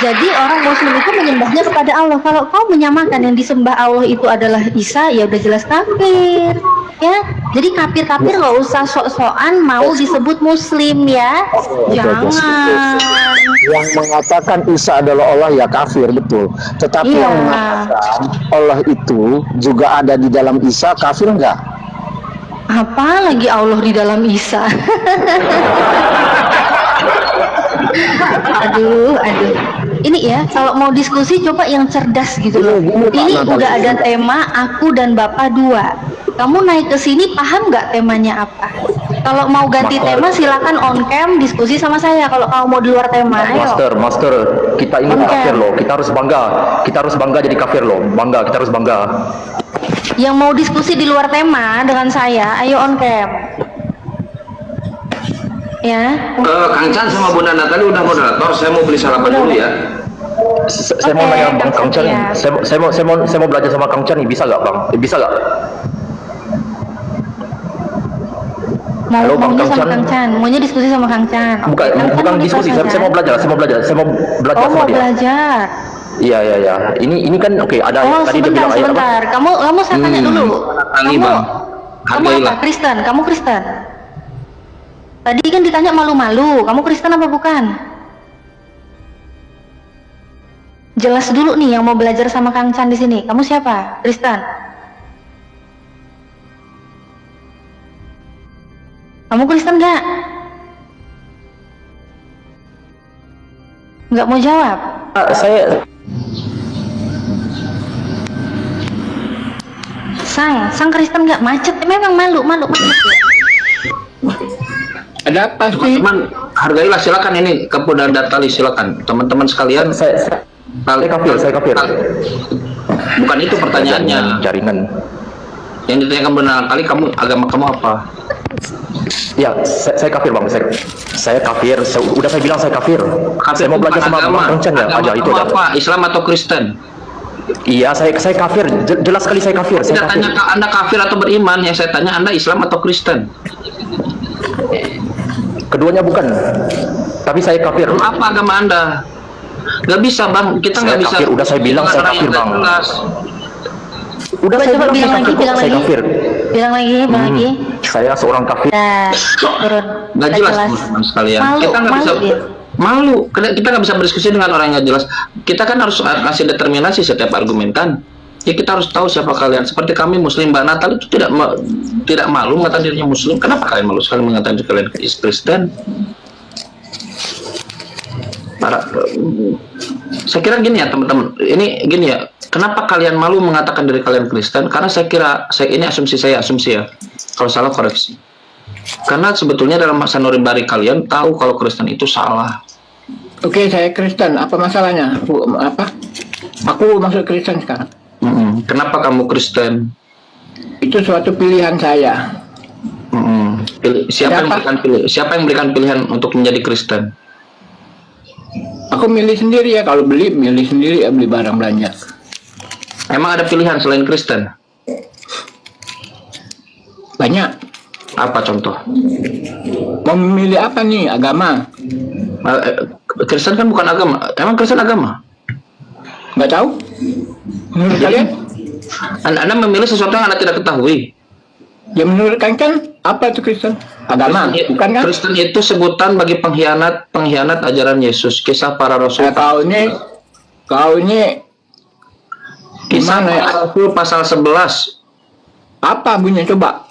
Jadi orang Muslim itu menyembahnya kepada Allah. Kalau kau menyamakan yang disembah Allah itu adalah Isa, ya udah jelas kafir. Ya, jadi kafir-kafir nggak usah sok-sokan mau disebut Muslim ya. Jangan. Yang mengatakan Isa adalah Allah ya kafir, betul. Tetapi Iya. yang mengatakan Allah itu juga ada di dalam Isa, kafir enggak? Apa lagi Allah di dalam Isa? aduh. Ini ya, kalau mau diskusi coba yang cerdas gitu loh. Ini udah ada tema aku dan Bapak dua. Kamu naik ke sini paham nggak temanya apa? Kalau mau ganti tema silakan on cam diskusi sama saya. Kalau kamu mau di luar tema, ayo. Master, kita ini kafir loh. Kita harus bangga jadi kafir loh. Kita harus bangga. Yang mau diskusi di luar tema dengan saya, ayo on cam. Ya. Kang Chan sama Bunda Natali udah moderator, saya mau beli sarapan dulu ya. Saya mau nanya Bang Kang Chan, saya mau belajar sama Kang Chan nih, bisa nggak Bang? Bisa nggak? Maunya sama Kang Chan, maunya diskusi sama Kang Chan. Bukan diskusi, saya mau belajar sama mau dia. Belajar. Iya. Ini kan oke, ada tadi dia bilang sebentar. Kamu saya tanya dulu. Kamu apa? Kristen? Kamu Kristen? Tadi kan ditanya malu-malu. Kamu Kristen apa bukan? Jelas dulu nih yang mau belajar sama Kang Chan di sini. Kamu siapa? Kristen? Kamu Kristen nggak? Nggak mau jawab? Saya Sang Kristen nggak macet, memang malu. Ada apa sih? Teman, hargailah silakan ini ke Bunda Natali, silakan teman-teman sekalian. Saya kafir. Bukan itu pertanyaannya. Jaringan. Yang ditanyakan Bunda Natali, agama kamu apa? Ya, saya kafir Bang. Saya kafir. Udah saya bilang saya kafir. Saya mau belajar sama Bang Chan ya. Aja itu apa? Islam atau Kristen? Iya, saya kafir. Jelas sekali saya kafir. Saya tanya Anda kafir atau beriman, yang saya tanya Anda Islam atau Kristen. Keduanya bukan. Tapi saya kafir. Apa agama Anda? Gak bisa Bang, kita nggak bisa. Kafir. Udah saya bilang saya kafir Bang. Udah saya bilang saya kafir. Bilang lagi. Saya seorang kafir. Turun. Nggak jelas teman-teman sekalian. Kita nggak bisa. Malu, kita nggak bisa berdiskusi dengan orang yang nggak jelas. Kita kan harus kasih determinasi setiap argumen kan. Ya kita harus tahu siapa kalian. Seperti kami Muslim, Mbak Natal itu tidak malu mengatakan dirinya Muslim. Kenapa kalian malu sekali mengatakan kalian Kristen? Saya kira gini ya teman-teman. Ini gini ya. Kenapa kalian malu mengatakan diri kalian Kristen? Karena saya kira ini asumsi ya. Kalau salah koreksi. Karena sebetulnya dalam masa nuribari kalian tahu kalau Kristen itu salah. Oke, saya Kristen. Apa masalahnya? Aku masuk Kristen sekarang. Kenapa kamu Kristen? Itu suatu pilihan saya. Siapa yang memberikan pilihan untuk menjadi Kristen? Aku milih sendiri ya. Kalau milih sendiri ya, beli barang belanja. Emang ada pilihan selain Kristen? Banyak. Apa contoh? Mau memilih apa nih? Agama? Kristen kan bukan agama. Emang Kristen agama? Nggak tahu. Menurut kalian? Anda memilih sesuatu yang Anda tidak ketahui. Ya menurut kalian kan apa itu Kristen? Agama, bukan kan? Kristen itu sebutan bagi pengkhianat ajaran Yesus. Kisah para rasul. Kau ini Kisah gimana ya? para rasul pasal 11. Apa bunyinya coba?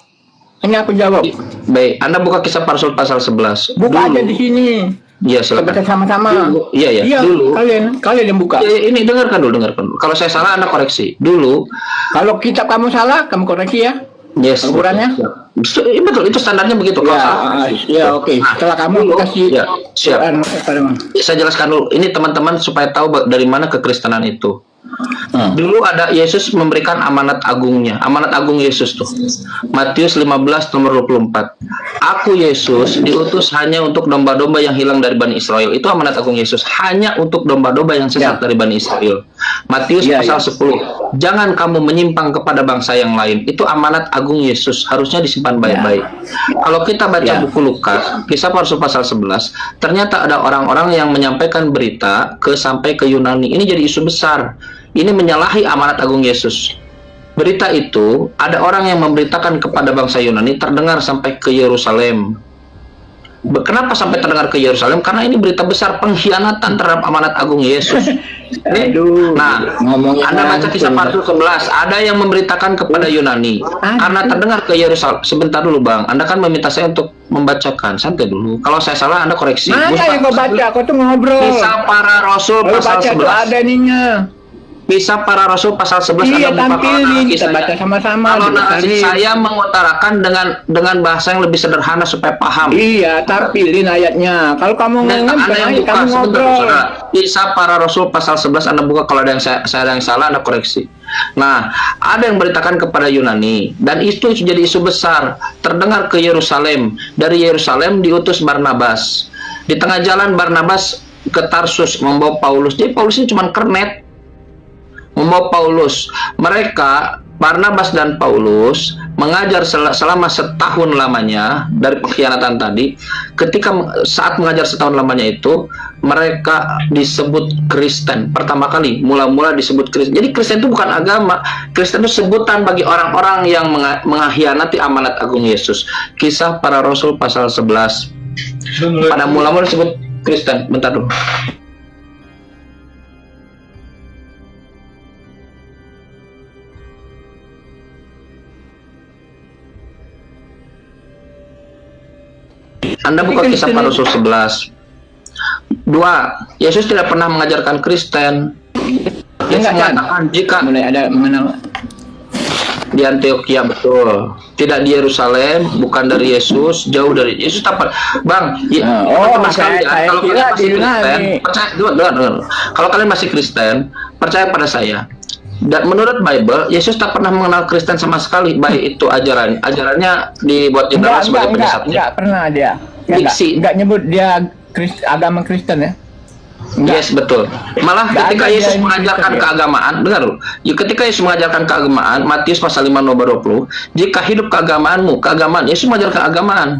Ini aku jawab. Baik, Anda buka kisah para rasul pasal 11. Buka aja di sini. Iya, silakan. Kita sama-sama. Iya. Dulu. Kalian yang buka. Ini dengarkan dulu. Kalau saya salah Anda koreksi. Dulu. Kalau kitab kamu salah, kamu koreksi ya. Yes. Ukurannya? Betul, itu standarnya begitu. Ya, oke. Setelah kamu kasih. Ya, siap. Saya jelaskan dulu. Ini teman-teman supaya tahu dari mana kekristenan itu. Dulu ada Yesus memberikan amanat agungnya. Amanat agung Yesus tuh. Matius 15 nomor 24. Aku Yesus diutus hanya untuk domba-domba yang hilang dari Bani Israel. Itu amanat agung Yesus. Hanya untuk domba-domba yang sesat dari Bani Israel. Matius Iya, pasal iya. 10. Jangan kamu menyimpang kepada bangsa yang lain. Itu amanat agung Yesus, harusnya disimpan baik-baik. Kalau kita baca Ya. buku Lukas, Kisah para Rasul pasal 11, ternyata ada orang-orang yang menyampaikan berita sampai ke Yunani. Ini jadi isu besar. Ini menyalahi amanat agung Yesus. Berita itu, ada orang yang memberitakan kepada bangsa Yunani terdengar sampai ke Yerusalem. Kenapa sampai terdengar ke Yerusalem? Karena ini berita besar pengkhianatan terhadap amanat agung Yesus. Aduh, Nah, ngomongin Anda baca Kisah para langsung. Rasul 11, ada yang memberitakan kepada Yunani. Karena terdengar ke Yerusalem. Sebentar dulu, Bang. Anda kan meminta saya untuk membacakan. Santai dulu. Kalau saya salah, Anda koreksi. Mana Ustaz, yang kau baca? Kau tuh ngobrol. Kisah para Rasul Kalau pasal baca tuh 11. ada ininya. Kisah para Rasul pasal 11 Iya, Anda buka kalau tampilin, narasi kita saya. baca sama-sama, Kalau narasi dibesarin. saya mengutarakan dengan bahasa yang lebih sederhana supaya paham. Iya, tampilin ayatnya. Kalau kamu Dan ngomong, Anda yang buka kamu sebentar, ngobrol. saudara. Kisah para Rasul pasal 11 Anda buka, kalau ada yang saya ada yang salah Anda koreksi. Nah, ada yang beritakan kepada Yunani dan itu jadi isu besar. Terdengar ke Yerusalem. Dari Yerusalem diutus Barnabas. Di tengah jalan Barnabas ke Tarsus membawa Paulus. Jadi Paulus ini cuma kernet. Membawa Paulus. Mereka, Barnabas dan Paulus, mengajar selama setahun lamanya dari pengkhianatan tadi. Ketika saat mengajar setahun lamanya itu, mereka disebut Kristen. Pertama kali, mula-mula disebut Kristen. Jadi Kristen itu bukan agama. Kristen itu sebutan bagi orang-orang yang mengkhianati amanat agung Yesus. Kisah para Rasul pasal 11. Pada mula-mula disebut Kristen. Bentar dulu. Anda buka Kisah para Rasul 11. 2. Yesus tidak pernah mengajarkan Kristen. Yesus Enggak, Chan. mengatakan jika Mulai ada mengenal. di Antioquia, betul, tidak di Yerusalem, bukan dari Yesus, jauh dari Yesus. Apa, Bang? Teman-teman sekalian, kalau kira kalian masih di Yunani. Kristen, percaya, dengar. Kalau kalian masih Kristen, percaya pada saya. Dan menurut Bible, Yesus tak pernah mengenal Kristen sama sekali, baik itu ajarannya dibuat jenderal sebagai penyesatnya. Enggak pernah dia. Diksi. Enggak nyebut dia agama Kristen ya. Enggak. Yes, betul. Malah Nggak ketika ada Yesus dia yang mengajarkan Kristen, ya. keagamaan, dengar loh. Ketika Yesus mengajarkan keagamaan, Matius pasal 5 nomor 20, jika hidup keagamaan, Yesus mengajarkan keagamaan.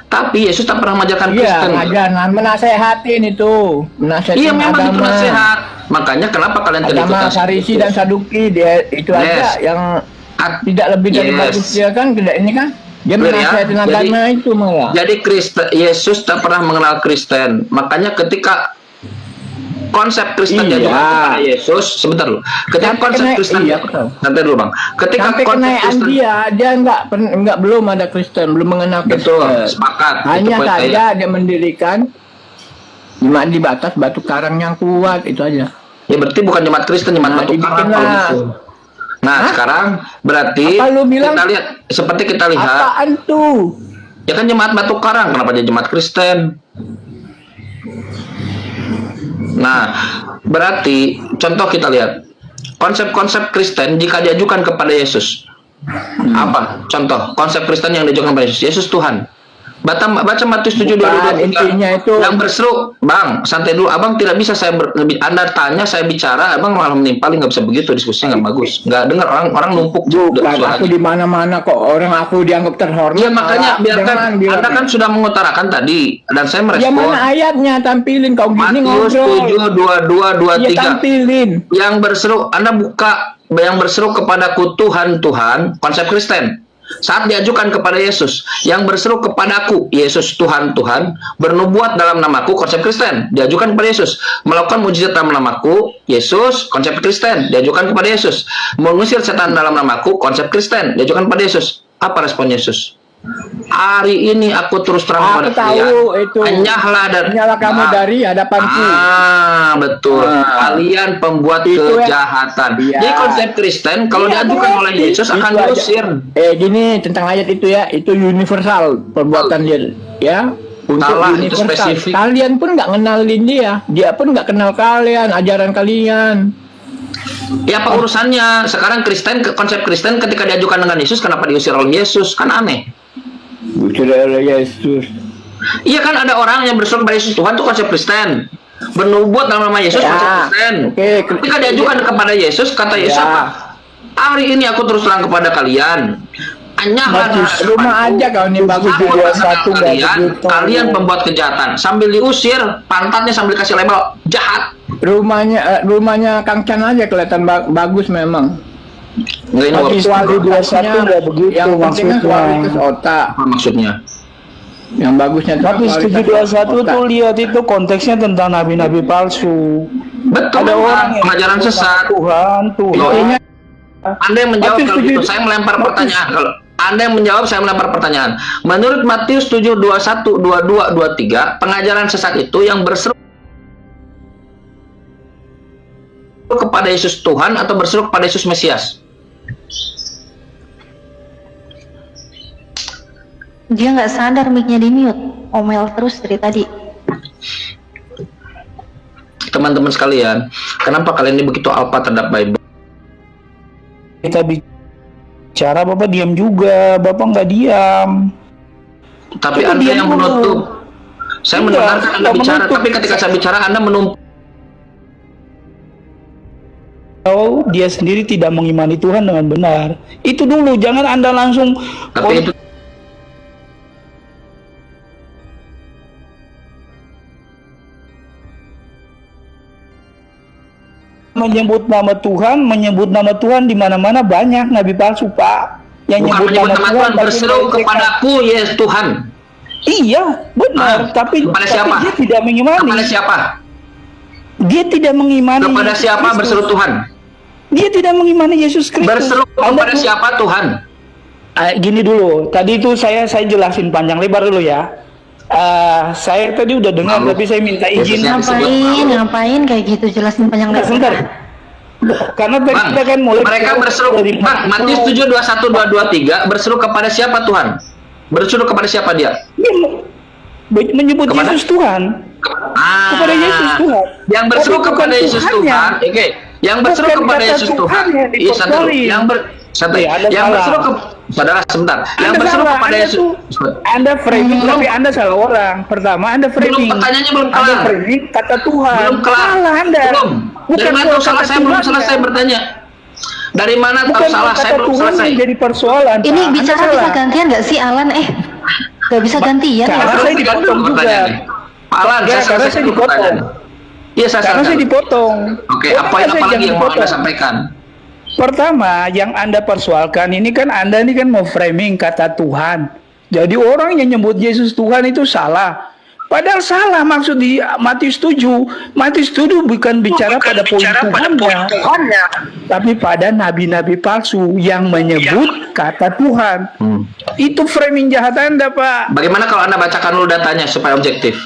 Tapi Yesus tak pernah mengajarkan Iya, Kristen. ngajaran menasehatin itu. Menasehatin Iya, memang itu agama. nasihat. Makanya kenapa kalian tidak Agama ikutan Farisi dan Saduki dia itu aja yang tidak lebih dari Yes. bagus dia kan, tidak ini kan. Dia Clear ya? menasehatin agama itu malah. Jadi Yesus tak pernah mengenal Kristen. Makanya ketika konsep Kristen Iya. diajukan kepada Yesus, sebentar dulu. Ketika Sampai konsep kena- Kristen, iya, betul. nanti dulu Bang. Ketika Sampai konsep kenaikan Kristen, dia enggak belum ada Kristen, belum mengenal betul, Kristen. sepakat. Itu Hanya poin saya. saja dia mendirikan jemaat di batas batu karang yang kuat itu aja. Ya berarti bukan jemaat Kristen, jemaat Nah, batu karang dibikinlah. kalau gitu. Nah, Hah? sekarang berarti Apa lu bilang? kita lihat, seperti kita lihat, Apaan tuh? ya kan jemaat batu karang, kenapa jadi jemaat Kristen? Nah, berarti contoh kita lihat konsep-konsep Kristen jika diajukan kepada Yesus. Apa? Contoh konsep Kristen yang diajukan kepada Yesus. Yesus Tuhan. Baca Matius 7 Bukan, intinya itu- yang berseru, Bang, santai dulu, Abang tidak bisa Anda tanya, saya bicara, Abang malah menimpali, nggak bisa begitu, diskusinya nggak bagus. Nggak dengar orang numpuk Bukan, suaranya. aku di mana-mana kok orang aku dianggap terhormat. Ya makanya malah biarkan jangan bilang. Anda kan sudah mengutarakan tadi dan saya Ya merespon. mana ayatnya tampilin kau gini Matius ngobrol. 7 22 Ya 23 tampilin. yang berseru, Anda buka yang berseru kepadaku Tuhan Tuhan, konsep Kristen. Saat diajukan kepada Yesus, yang berseru kepadaku Yesus Tuhan Tuhan, bernubuat dalam namaku, konsep Kristen, diajukan kepada Yesus. Melakukan mujizat dalam namaku, Yesus, konsep Kristen, diajukan kepada Yesus. Mengusir setan dalam namaku, konsep Kristen, diajukan kepada Yesus. Apa respon Yesus? Hari ini aku terus terang Aku kepada tahu kalian, itu. Hanyalah kamu dari hadapanku. betul. Kalian pembuat Itu ya. kejahatan. Iya. Jadi konsep Kristen kalau Iya, diajukan oleh berarti Yesus akan itu aja. diusir. Gini tentang ayat itu ya, itu universal perbuatan dia, ya. Untuk Salah, itu universal. spesifik. Kalian pun nggak kenalin dia pun nggak kenal kalian, ajaran kalian. Ya apa urusannya? Sekarang konsep Kristen ketika diajukan dengan Yesus, kenapa diusir oleh Yesus? Kan aneh. Bicara oleh Yesus. Iya kan ada orang yang berseru kepada Yesus Tuhan itu konsep Kristen. bernubuat dalam nama Yesus Ya. 100%. Oke. Ketika diajukan kepada Yesus, kata Yesus Ya. apa? Hari ini aku terus terang kepada kalian. Anyahlah Bagus. Rumah aja kau ini bagus. Aku 21 katakan kalian, begitu. kalian pembuat kejahatan. Sambil diusir, pantatnya sambil kasih label jahat. Rumahnya Kang Chan aja kelihatan bagus memang. Nggak, ini Tapi works. soal 21 nggak begitu Yang penting kan soal maksudnya. itu otak. Apa maksudnya? Yang bagusnya itu Tapi kualitas 721 otak. tuh lihat itu konteksnya tentang nabi-nabi palsu. Betul, Ada orang yang pengajaran sesat. Tuhan. Intinya Anda yang menjawab Matius kalau 7. gitu, saya melempar pertanyaan. Kalau Anda yang menjawab, saya melempar pertanyaan. Menurut Matius 7, 21, 22, 23, pengajaran sesat itu yang berseru kepada Yesus Tuhan atau berseru kepada Yesus Mesias? Dia nggak sadar mic-nya di mute. Omel terus dari tadi. Teman-teman sekalian, kenapa kalian ini begitu alpa terhadap Bible? Kita bicara, Bapak diam juga. Bapak nggak diam. Tapi Coba Anda diam yang dulu. menutup. Saya Enggak, mendengarkan Anda nggak bicara, menutup. tapi ketika saya bicara Anda menumpuk. Kalau dia sendiri tidak mengimani Tuhan dengan benar, itu dulu. Jangan Anda langsung Tapi itu menyebut nama Tuhan di mana-mana banyak nabi palsu, Pak. Yang bukan nyebut menyebut nama Tuhan, tapi berseru mereka- kepadaku, yes Tuhan. Iya, benar. Tapi Kepada tapi siapa? dia tidak mengimani. Kepada siapa? Dia tidak mengimani. Kepada Yesus siapa Kristus. berseru Tuhan? Dia tidak mengimani Yesus Kristus. Berseru Anda kepada tuh- siapa Tuhan? Gini dulu, tadi itu saya jelasin panjang lebar dulu ya. Saya tadi udah dengar, Lalu, tapi saya minta izin. Yesusnya disebut Ngapain kayak gitu jelasin panjang Nah, lebar. sebentar. Karena tadi Bang, kita kan mulai mereka berseru, Bang, Matius 7, 21, 2, 23, berseru kepada siapa Tuhan? Berseru kepada siapa dia? Dia menyebut Kepada? Yesus Tuhan. Kepada Yesus Tuhan. Yang berseru Tapi bukan kepada Yesus Tuhannya. Tuhan, oke. Yang berseru Bukan kepada kata Yesus Tuhan. Tuhannya Iya, satu. dipersolin. Anda Yang salah. berseru ke saudara sebentar. Yang Anda berseru salah, kepada Anda Yesus. tuh- Anda framing, tapi Anda salah orang. Pertama, Anda framing. pertanyaannya belum Anda kelar. framing kata Tuhan. Belum kelar. Salah Anda. Belum. Dari mana tahu salah kata saya belum Tuhannya. selesai bertanya. Dari mana tahu Bukan salah saya kata belum Tuhan selesai. yang jadi persoalan. Ini Pak. Anda bicara salah. bisa gantian nggak sih Alan? Nggak bisa gantian Karena ya? saya Belum dipotong juga. pertanyaannya. Pak Alan, Enggak, saya karena selesai saya dulu dipotong. pertanyaan. Iya, saya Karena saya selesai. dipotong. Oke, Boleh apa nggak saya lagi jangan yang mau Anda dipotong? sampaikan? Pertama, yang Anda persoalkan ini kan Anda ini kan mau framing kata Tuhan. Jadi orang yang nyebut Yesus Tuhan itu salah. Padahal salah maksud di Matius 7. Matius 7 bukan bicara pada poin Tuhannya, tapi pada nabi-nabi palsu yang menyebut kata Tuhan. Itu framing jahat Anda, Pak. Bagaimana kalau Anda bacakan dulu datanya supaya objektif?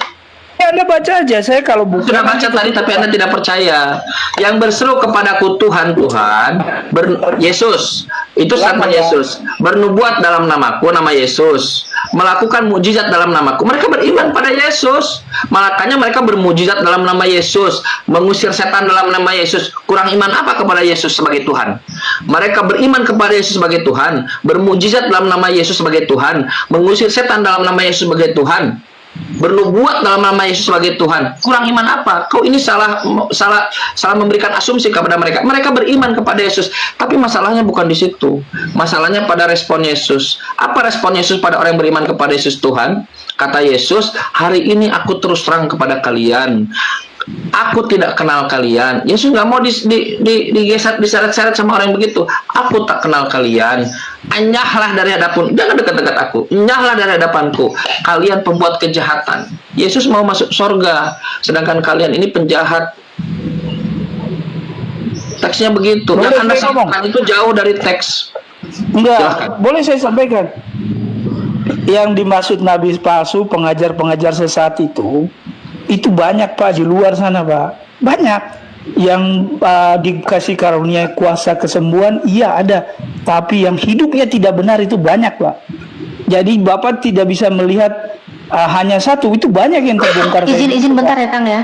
Ya, Anda baca aja. Saya kalau bukan Sudah baca tadi tapi Anda tidak percaya. Yang berseru kepadaku Tuhan, Yesus. Itu statement Yesus. Bernubuat dalam namaku, nama Yesus. Melakukan mujizat dalam namaku. Mereka beriman pada Yesus. Makanya mereka bermujizat dalam nama Yesus. Mengusir setan dalam nama Yesus. Kurang iman apa kepada Yesus sebagai Tuhan? Mereka beriman kepada Yesus sebagai Tuhan. Bermujizat dalam nama Yesus sebagai Tuhan. Mengusir setan dalam nama Yesus sebagai Tuhan. Bernubuat dalam nama Yesus sebagai Tuhan. Kurang iman apa? Kau ini salah memberikan asumsi kepada mereka. Mereka beriman kepada Yesus, tapi masalahnya bukan di situ. Masalahnya pada respon Yesus. Apa respon Yesus pada orang yang beriman kepada Yesus Tuhan? Kata Yesus, hari ini aku terus terang kepada kalian. Aku tidak kenal kalian. Yesus nggak mau diseret-seret sama orang yang begitu. Aku tak kenal kalian. Enyahlah dari hadapan. Jangan dekat-dekat aku. Enyahlah dari hadapanku. Kalian pembuat kejahatan. Yesus mau masuk surga, sedangkan kalian ini penjahat. Teksnya begitu. Boleh Yang Anda saya ngomong? sampaikan itu jauh dari teks. Enggak, Silahkan. boleh saya sampaikan. Yang dimaksud nabi palsu, pengajar-pengajar sesat itu banyak, Pak, di luar sana, Pak. Banyak yang dikasih karunia kuasa kesembuhan, iya ada. Tapi yang hidupnya tidak benar itu banyak, Pak. Jadi Bapak tidak bisa melihat hanya satu, itu banyak yang terbongkar. Izin bentar ya Kang ya.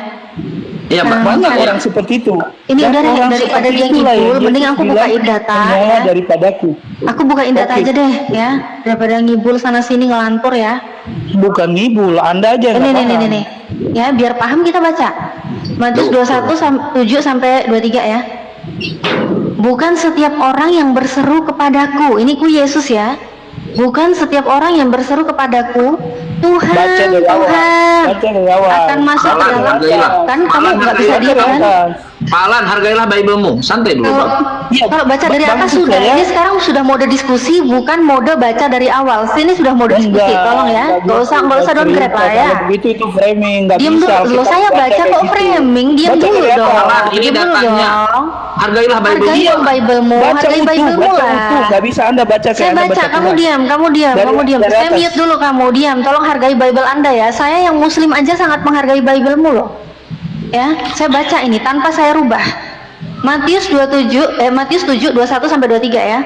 Iya, Pak. Banyak Saya- orang seperti itu. Ini Dan udah deh, orang daripada seperti dia itulah ngibul, yang mending Yesus aku bilang, bukain data, "Menyola ya." daripadaku. Aku bukain data Oke. aja deh ya, daripada ngibul sana sini ngelantur ya. Bukan ngibul, Anda aja Ini nggak nih paham. ya biar paham kita baca. Matius 7 sampai 23 ya. Bukan setiap orang yang berseru kepadaku, ini ku Yesus ya. Bukan setiap orang yang berseru kepadaku, Tuhan, Baca dari awal. Tuhan, Baca dari awal. akan masuk ke Malan, dalam. hargailah. Kan kamu Malan, nggak bisa hargailah. diam kan? Pak Alan, hargailah Bible-mu. Santai dulu, Kalau Bang. Iya, kalau baca dari atas bagus sudah, ya. ini sekarang sudah mode diskusi, bukan mode baca dari awal. Sini sudah mode diskusi, tolong ya, nggak usah downgrade lah ya. Kalau begitu itu framing, nggak Diam bisa. dulu, lo Kita saya baca kayak kok gitu. framing, diam Baca dulu dari dong. awal. Ini Diam dulu datanya. dong. Hargailah Bible-mu. Hargai dong Bible-mu, Baca hargai utuh, Bible-mu baca lah. utuh. Nggak bisa Anda baca kayak Saya Anda baca, kamu keluar. diam, kamu diam, Dari- kamu diam. dari Saya atas. mute dulu, kamu diam. Tolong hargai Bible Anda ya. Saya yang Muslim aja sangat menghargai Bible-mu loh. Ya, saya baca ini tanpa saya rubah. Matius 7 21 sampai 23 ya.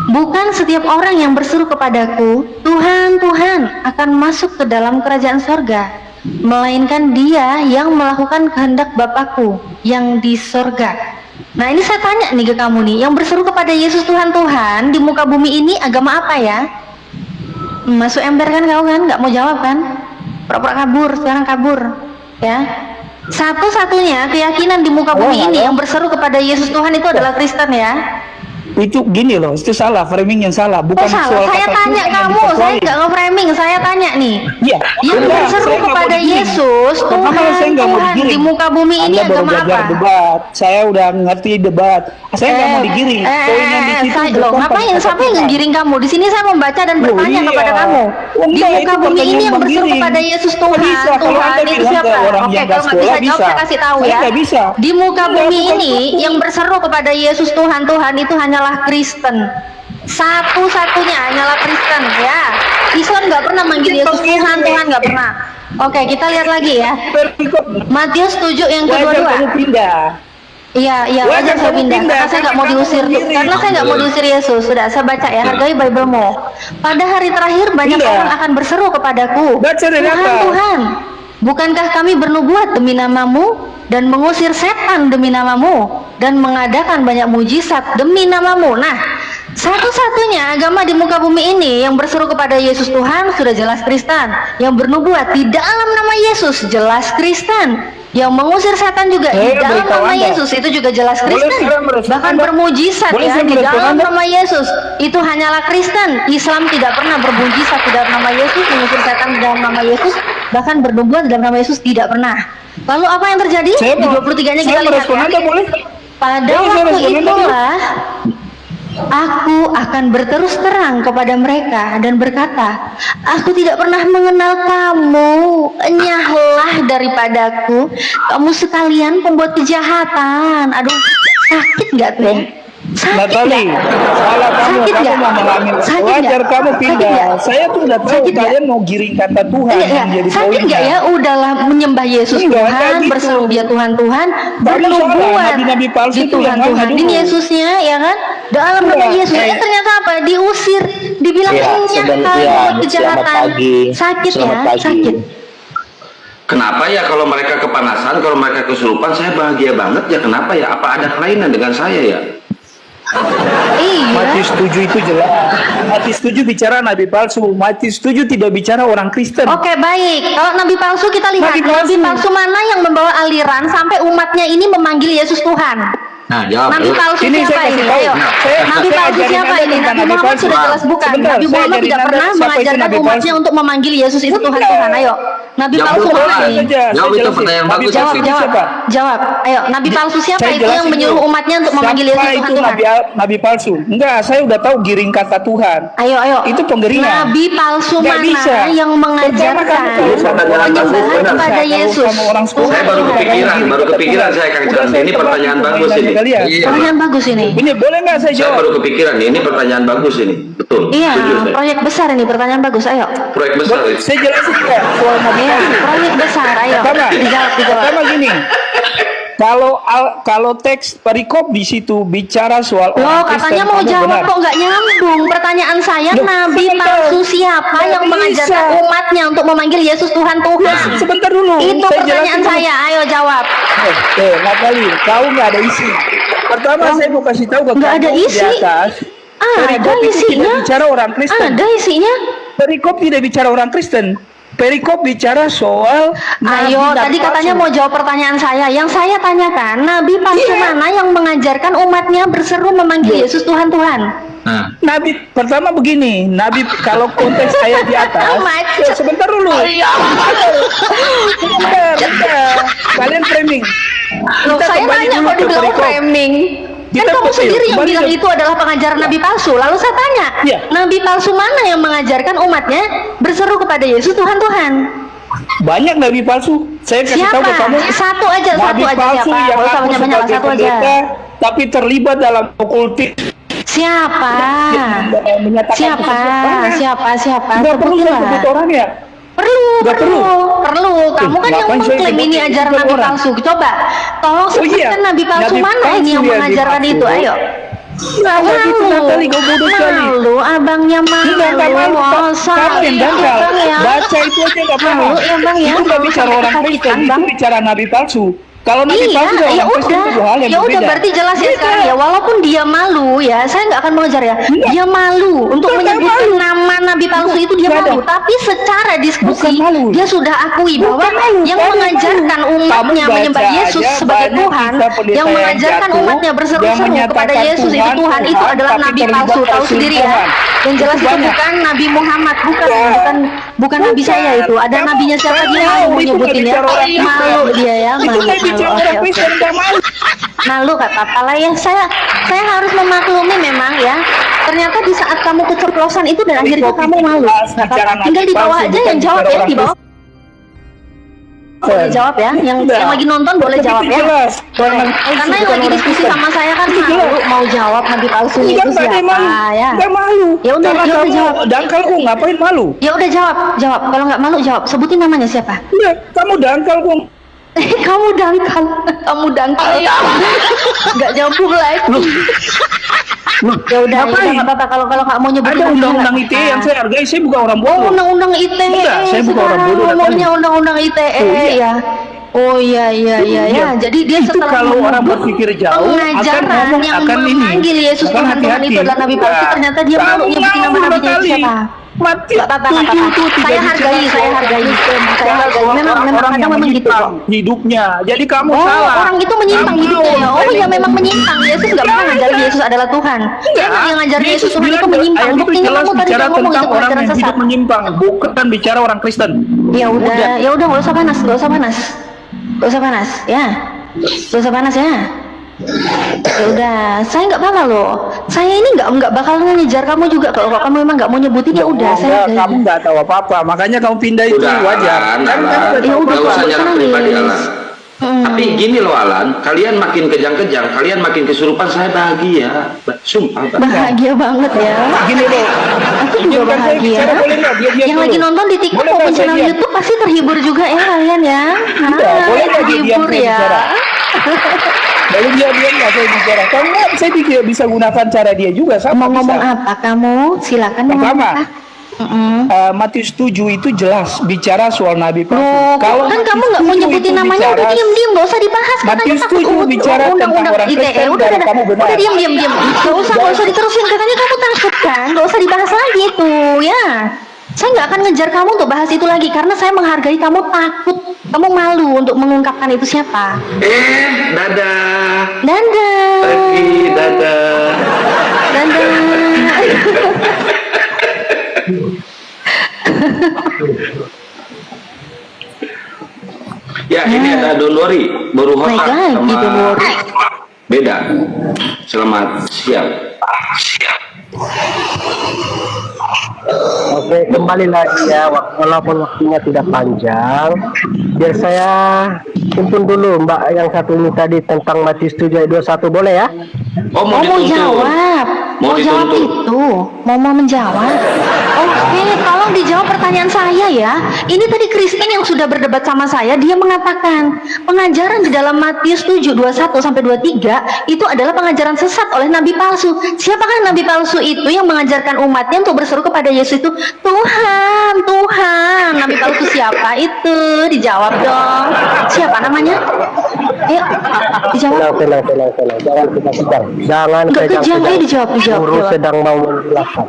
Bukan setiap orang yang berseru kepadaku, Tuhan, Tuhan, akan masuk ke dalam kerajaan sorga, melainkan dia yang melakukan kehendak Bapakku yang di sorga. Nah ini saya tanya nih ke kamu nih, yang berseru kepada Yesus Tuhan, Tuhan di muka bumi ini agama apa ya? Masuk ember kan kau kan, nggak mau jawab kan? Pura-pura kabur, sekarang kabur ya. Satu-satunya keyakinan di muka bumi ini yang berseru kepada Yesus Tuhan itu adalah Kristen ya. Itu gini loh, itu salah, framing yang salah, bukan Oh salah, soal saya kata tanya Tuhan yang kamu, saya dipersoalin. nggak nge-framing, saya tanya nih. Iya, Yang enggak, berseru saya nggak mau kepada digiring. Yesus, Pertama, Tuhan, saya nggak mau Tuhan digiring. di muka bumi ini Anda baru agama belajar apa? debat, saya udah ngerti debat. Saya nggak mau digiring. Poin yang di situ Loh, bukan ngapain? pada Siapa yang Tuhan. ngegiring kamu? Di sini saya membaca dan Loh, bertanya iya. kepada kamu. Oh, Di enggak, muka itu bumi ini pertanyaan yang berseru menggiring. kepada Yesus Nggak Tuhan, bisa, kalau Tuhan Anda itu bilang siapa? ke orang Oke, yang kalau nggak nggak bisa sekolah, jawab bisa. saya kasih tahu Saya ya. nggak bisa. Di muka Enggak, bumi bukan ini itu. yang berseru kepada Yesus Tuhan, Tuhan itu hanyalah Kristen. Satu-satunya hanyalah Kristen ya. Islam nggak pernah manggil Yesus Tuhan, Tuhan nggak pernah. Oke, kita lihat lagi ya. Matius 7 yang Wajar kedua. kamu pindah. Iya, Wajar wajar saya kamu pindah. pindah, Karena saya nggak mau karena diusir. kamu sendiri. Karena saya nggak mau diusir Yesus. Sudah, saya baca ya. Hargai Bible-mu. Pada hari terakhir banyak Iya. orang akan berseru kepadaku. Baca dari Tuhan, atas. Tuhan, bukankah kami bernubuat demi namamu dan mengusir setan demi namamu dan mengadakan banyak mujizat demi namamu? Nah, satu-satunya agama di muka bumi ini yang berseru kepada Yesus Tuhan sudah jelas Kristen. Yang bernubuat di dalam nama Yesus jelas Kristen. Yang mengusir setan juga di Saya dalam beritahu nama Anda. Yesus itu juga jelas Boleh Kristen. saya merespon Bahkan Anda? bermujizat Boleh ya saya di merespon dalam Anda? nama Yesus itu hanyalah Kristen. Islam tidak pernah bermujizat di dalam nama Yesus, mengusir setan di dalam nama Yesus, bahkan bernubuat di dalam nama Yesus tidak pernah. Lalu apa yang terjadi? Saya Di 23-nya kita saya lihat merespon ya. Anda, boleh? Pada Boleh saya waktu respon Anda, itulah aku akan berterus terang kepada mereka dan berkata, aku tidak pernah mengenal kamu, enyahlah daripadaku, kamu sekalian pembuat kejahatan. Aduh, sakit nggak tuh ya? Sakit Natali, nggak? salah kamu, Sakit kamu nggak? mau mengambil. Sakit Wajar nggak? kamu Sakit pindah. nggak? Saya tuh udah tahu Sakit nggak? kalian mau giring kata Tuhan Iya, yang jadi sakit poinnya. nggak ya? Udahlah menyembah Yesus Enggak, Tuhan, kayak gitu. berseru dia Tuhan, salah, bernubuat nabi-nabi palsu di itu yang Tuhan, mana Tuhanin dulu? Yesusnya, ya kan? Dalam nama Enggak, Yesus, ternyata apa? Diusir, dibilang Iya, enyah, selamat kejahatan, pagi. sakit Selamat ya, pagi. sakit. Kenapa ya kalau mereka kepanasan, kalau mereka kesurupan, saya bahagia banget ya. Kenapa ya? Apa ada kelainan dengan saya ya? Iya. Matius 7 itu jelas. Matius 7 bicara nabi palsu. Matius 7 tidak bicara orang Kristen. Oke, baik. Kalau nabi palsu kita lihat Nabi nabi palsu. palsu mana yang membawa aliran sampai umatnya ini memanggil Yesus Tuhan. Nah, jawab. Nabi dulu. palsu Ini siapa saya kasih ini? tahu. Ayo. Nabi saya palsu ajarin siapa Anda ini? tentang Nabi nabi Muhammad palsu. sudah jelas bukan. Sebentar, Nabi saya Muhammad ajarin tidak Anda pernah siapa itu mengajarkan nabi umatnya palsu. untuk memanggil Yesus itu Tuhan Tuhan. Ayo. Nabi Jawab palsu dulu, mana Pak. ini? Saja, Jawab saya itu jelasin. pertanyaan Nabi bagus, palsu Jawab, itu jawab, siapa? jawab. Ayo, nabi palsu siapa Saya itu yang jelasin menyuruh dulu. umatnya untuk memanggil Siapa Yesus Tuhan itu Tuhan? nabi palsu? Enggak, saya udah tahu giring kata Tuhan. Ayo, ayo. Itu penggeringan. Nabi palsu Nggak mana bisa. yang mengajarkan Pertama kamu penyembahan benar. kepada Kalau Yesus? kamu orang sekolah, Saya baru Tuhan, kepikiran, kamu baru giring kepikiran kata saya, Kang Tuhan. Chan. Udah, Ini saya pertanyaan telah bagus ini. kalian. Iya. Pertanyaan bagus ini. Ini boleh nggak saya Saya jawab? baru kepikiran nih, ini pertanyaan bagus ini. Betul. Iya, Setuju saya. proyek besar ini, pertanyaan bagus. Ayo. Proyek besar ini. Saya jelasin ya soal nabi Iya, palsu. proyek besar. Ayo. Pertama, Dijawab. pertama gini. Kalau teks perikop di situ bicara soal Loh, orang Kristen, katanya mau kamu jawab benar. kok nggak nyambung. Pertanyaan saya, Loh, nabi sebentar. palsu siapa Nggak yang mengajarkan bisa. umatnya untuk memanggil Yesus Tuhan Tuhan? Sebentar dulu. Itu saya pertanyaan jelasin dulu. saya. Ayo jawab. Natali, kau nggak ada isi. Pertama saya mau kasih tahu ke Nggak kamu ada di isi. atas. Ada Perikop itu isinya. tidak bicara orang Kristen. Ada isinya. Perikop tidak bicara orang Kristen. perikop bicara soal Ayo, nabi tadi katanya palsu. mau jawab pertanyaan saya. Yang saya tanyakan, nabi palsu mana yang mengajarkan umatnya berseru memanggil Yesus Tuhan Tuhan? Nah, Nabi pertama begini, Nabi kalau konteks saya di atas, Macet. sebentar dulu. Bentar. Kalian framing. Loh, Kita saya kembali nanya dulu kok ke dibilang perikop. framing. Kan Kita kamu sendiri yang kembali bilang ke- itu adalah pengajaran nabi palsu. Lalu saya tanya, Iya. nabi palsu mana yang mengajarkan umatnya berseru kepada Yesus Tuhan Tuhan? Banyak nabi palsu. Saya kasih tahu Siapa? ke kamu. Satu aja, Nabi siapa? palsu yang Nggak usah ngaku banyak-banyak, sebagai satu aja. pendeta, tapi terlibat dalam okultis. Siapa? Menyatakan Siapa? banyak. Siapa? Nggak perlu saya sebut Sebutin lah. orangnya. Perlu. Kamu Kamu kan yang ngapain saya mengklaim ini sebutin ajaran nabi orang? palsu. Coba, tolong Oh iya, sebutkan nabi palsu nabi mana palsu ini yang ya, mengajarkan nabi itu? palsu. Ayo. Nah, gitu Natali, kau bodoh sekali. Malu, abangnya malu. Enggak malu, Oh, kamu yang dangkal. Bang, ya. Baca itu aja nggak paham. Malu ya, Bang, ya. Itu nggak Malu bicara sampai orang Kristen, kesakitan, itu Bang. bicara nabi palsu. Kalau nabi palsu dan Iya, ya orang Kristen udah, itu dua hal yang ya udah berbeda. berarti jelas ya sekarang ya. Walaupun dia malu ya, saya nggak akan mengejar ya. Enggak. Dia malu untuk Bukan menyebutkan malu. nama nabi palsu itu dia Enggak malu. ada. Tapi secara diskusi Bukan malu. dia sudah akui bahwa Bukan malu, yang kamu mengajarkan malu. umatnya Kamu menyembah baca Yesus aja sebagai banyak Tuhan, kisah pendeta yang yang mengajarkan jatuh, umatnya yang berseru-seru menyatakan kepada Yesus itu Tuhan, Tuhan, itu Tuhan, adalah tapi nabi terlibat palsu. Tahu oleh sendiri ya. Tuhan. Yang jelas Itu itu banyak. bukan Nabi Muhammad, bukan nabi saya itu. Ada Kamu- nabinya siapa kamu dia tahu, mau itu nggak nyebutin ya. bicara orang Kristen. Malu dia ya, Itu malu. nggak bicara Oke, orang oke. Kristen, nggak malu. Malu gak apa-apa lah ya. Saya harus memaklumi memang ya. Ternyata di saat kamu keceplosan itu dan akhirnya kamu malu. Nggak Bicara apa-apa. Tinggal nabi di bawah palsu, aja bukan yang jawab bicara ya orang di bawah. Boleh jawab ya. Yang Udah. lagi nonton boleh Tapi jawab itu ya. jelas. Boleh. Karena yang lagi diskusi sama saya kan Itu malu jelas. mau jawab nabi palsu Enggak, itu nggak ada yang siapa malu. ya. Nggak malu. Ya udah, Karena ya udah kamu jawab. dangkal kok, ngapain malu? Ya udah jawab. Kalau nggak malu jawab. Sebutin namanya siapa. Udah, kamu dangkal kok. Kamu dangkal. Nggak nyambung lagi. Ya udah, Ngapain? nggak apa-apa. Kalau nggak mau nyebutin Ada namanya, undang-undang nggak ITE apa-apa. yang saya hargai, saya bukan orang Oh, bodoh. undang-undang ITE. Enggak, saya bukan orang Sekarang bodoh, ngomongnya Natali. undang-undang ITE Oh, iya. ya. Oh iya ya. Iya. Jadi dia Itu setelah kalau orang menuduh berpikir jauh pengajaran akan ngomong yang akan ini. memanggil Yesus Akan Tuhan Tuhan hati-hati. itu adalah nabi palsu, Enggak. ternyata dia malu Kamu nyebutin nama ngawur, nabinya itu Natali. siapa. Mati. Nggak apa-apa, nggak Tujuh apa-apa. itu tidak Saya bicara hargai. soal Saya hargai. Memang orang kadang yang memang gitu menyimpang kok. hidupnya. Jadi kamu Oh, salah. orang itu menyimpang Kamu hidupnya ya. Oh framing. ya memang menyimpang. Yesus nggak pernah ngajarin Yesus adalah Tuhan. Memang yang ngajarin Yesus Tuhan bilang itu menyimpang. ayat itu Buktinya jelas kamu tadi bicara udah ngomong itu tentang orang pengajaran yang sesat. hidup menyimpang, bukan bicara orang Kristen. Ya udah nggak usah panas, nggak usah panas ya, nggak usah panas ya. Ya udah, saya nggak apa-apa loh. Saya ini nggak bakal ngejar kamu juga. Kalau kamu memang nggak mau nyebutin ya udah, saya Enggak, kamu nggak tahu apa-apa, makanya kamu pindah itu Udah, wajar. Alan, Kan kamu Alan. nggak tahu Ya udah, Nggak usah apa-apa. nyerang nangis. pribadi, Alan. Tapi gini loh, Alan, kalian makin kejang-kejang, kalian makin kesurupan, saya bahagia. Sumpah. bahagia banget ya. Gini loh, Aku juga izinkan saya bahagia. bicara, boleh nggak? Dia Yang dulu. lagi nonton di TikTok Boleh maupun nggak saya channel diam? YouTube pasti terhibur juga ya kalian ya. Iya, boleh nggak dia diam terhibur saya ya. bicara? Lalu dia nggak saya bicara. Kalau nggak, saya tidak bisa gunakan cara dia juga. Sama Mau ngomong bisa. apa kamu? Silakan mau ngomong Pertama, apa? Matius 7 itu jelas bicara soal nabi palsu. Loh, kan Matius kamu nggak mau 7 nyebutin itu namanya, udah bicara- diem nggak usah dibahas. Katanya Matius takut 7 bicara tentang undang-undang orang ITE. Kristen Udah, dan kamu benar. udah diem. Nggak usah diterusin. Katanya kamu takut kan? Nggak usah dibahas lagi itu, ya. Saya nggak akan ngejar kamu untuk bahas itu lagi karena saya menghargai kamu takut, kamu malu untuk mengungkapkan itu siapa. Dadah. Dadah. Pergi, dadah. Dadah. Ya, ini ada Don't Worry, baru Baik hotak lagi, sama Don't Worry. beda. Selamat siang. Oke, kembali lagi ya, walaupun waktunya tidak panjang. Biar saya himpun dulu Mbak yang satu ini tadi tentang Matius 7 ayat 21, boleh ya? Oh, Mau jawab, Mau jawab dituntut. itu, mau menjawab. Oke, tolong dijawab pertanyaan saya ya. Ini tadi Kristen yang sudah berdebat sama saya, dia mengatakan pengajaran di dalam Matius 7 21 sampai 23 itu adalah pengajaran sesat oleh nabi palsu. Siapakah nabi palsu itu yang mengajarkan umatnya untuk berseru kepada Yesus itu Tuhan, Tuhan? Nabi palsu siapa itu? Dijawab dong. Siapa namanya? Ayo, dijawab. Tenang. Jangan kejang. Jangan Nggak kejang, kejang. dijawab. Guru sedang mau menjelaskan.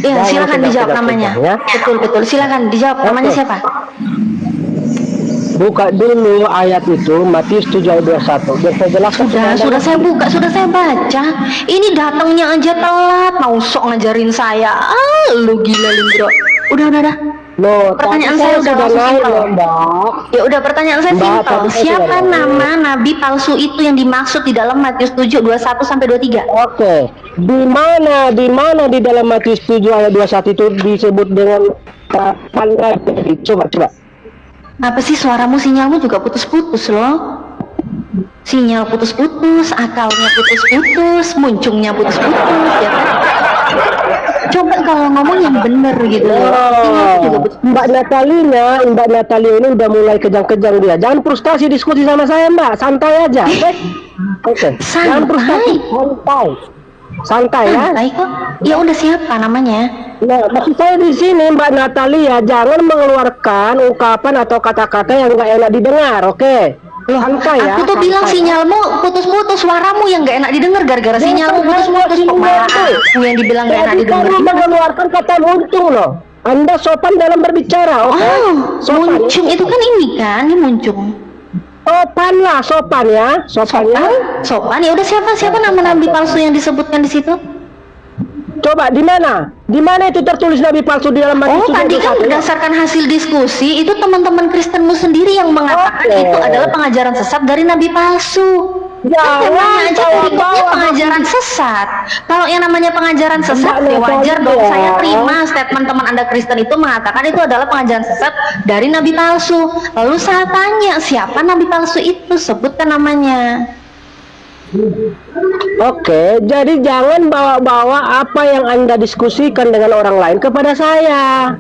Ya, silakan dijawab namanya. Ya. Betul. Silakan dijawab namanya Oke. siapa? Buka dulu ayat itu, Matius 7 ayat 21. Biar saya jelaskan. Sudah saya buka, sudah saya baca. Ini datangnya aja telat, mau sok ngajarin saya. Lu gila Lindro. Udah. Loh, Pertanyaan tadi saya udah sudah langsung naik simpel. loh, Mbak. Ya udah, pertanyaan saya Mbak, simpel. tadi saya Siapa sudah nama nabi palsu itu yang dimaksud di dalam Matius 7 21 sampai 23? Oke, di mana di dalam Matius 7 ayat 21 itu disebut dengan tanda? Coba. Apa sih suaramu, sinyalmu juga putus-putus loh. Sinyal putus-putus, akalnya putus-putus, muncungnya putus-putus, ya kan? Coba kalau ngomong yang bener gitu loh. Sinyalmu juga putus-putus. Mbak Natalia ini udah mulai kejang-kejang dia. Jangan frustasi diskusi sama saya, Mbak. Santai aja, oke? Oke. Jangan frustasi, santai ya. Santai kok. Ya udah, siapa namanya? Nah, maksud saya di sini Mbak Natalia jangan mengeluarkan ungkapan atau kata-kata yang nggak enak didengar, oke? Santai ya. Aku tuh santai. bilang sinyalmu putus-putus, suaramu yang gak enak didengar gara-gara sinyalmu putus-putus. Kok malah aku yang dibilang gak enak Jadi didengar? kamu mengeluarkan kata muncung loh. Anda sopan dalam berbicara, oke? Oh, Sopan. muncung itu kan ini kan, ini muncung. Sopan lah, sopan ya, sopan ya. Sopan. Ya udah, siapa nama nabi palsu yang disebutkan di situ? Coba di mana? Di mana itu tertulis nabi palsu di dalam Matius Oh, tadi kan 7:21? berdasarkan hasil diskusi itu teman-teman Kristenmu sendiri yang mengatakan Oke. itu adalah pengajaran sesat dari nabi palsu. Kan temanya aja berikutnya pengajaran sesat. Kalau yang namanya pengajaran sesat, ya wajar dong saya terima statement teman Anda Kristen itu mengatakan itu adalah pengajaran sesat dari nabi palsu. Lalu saya tanya, siapa nabi palsu itu? Sebutkan namanya. Oke, jadi jangan bawa-bawa apa yang Anda diskusikan dengan orang lain kepada saya.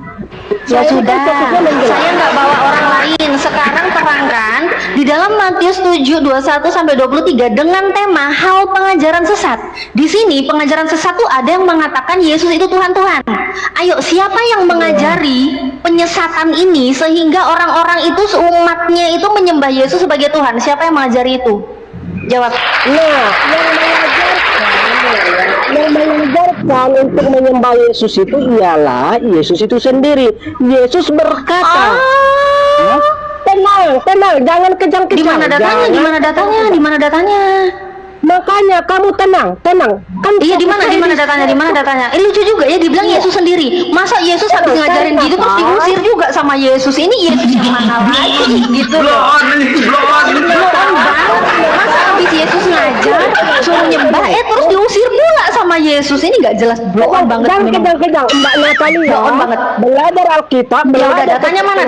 Ya Saya sudah, kan fokusnya menjelaskan. saya nggak bawa orang lain. Sekarang terangkan di dalam Matius 7 21 sampai 23 dengan tema hal pengajaran sesat. Di sini pengajaran sesat tuh ada yang mengatakan Yesus itu Tuhan. Ayo, siapa yang mengajari penyesatan ini sehingga orang-orang itu seumatnya itu menyembah Yesus sebagai Tuhan? Siapa yang mengajari itu? Jawab. Nah, yang mengajarkan untuk menyembah Yesus itu ialah Yesus itu sendiri. Yesus berkata, tenang, jangan kejang-kejang. Di mana datanya? Jangan- Di mana datanya? Di mana datanya? Makanya kamu tenang. Kan Iya, di mana datanya? Di mana datanya? Lucu juga ya, dibilang Yesus sendiri. Masa Yesus habis ngajarin gitu terus diusir juga sama Yesus? Ini Yesus yang mana lagi gitu loh. Masa habis Yesus ngajar suruh nyembah terus diusir pula sama Yesus? Ini nggak jelas, bloon banget Jangan memang. kejang-kejang, Mbak Natalia. Bloon banget. Belajar Alkitab. Ya udah, belajar datanya mana?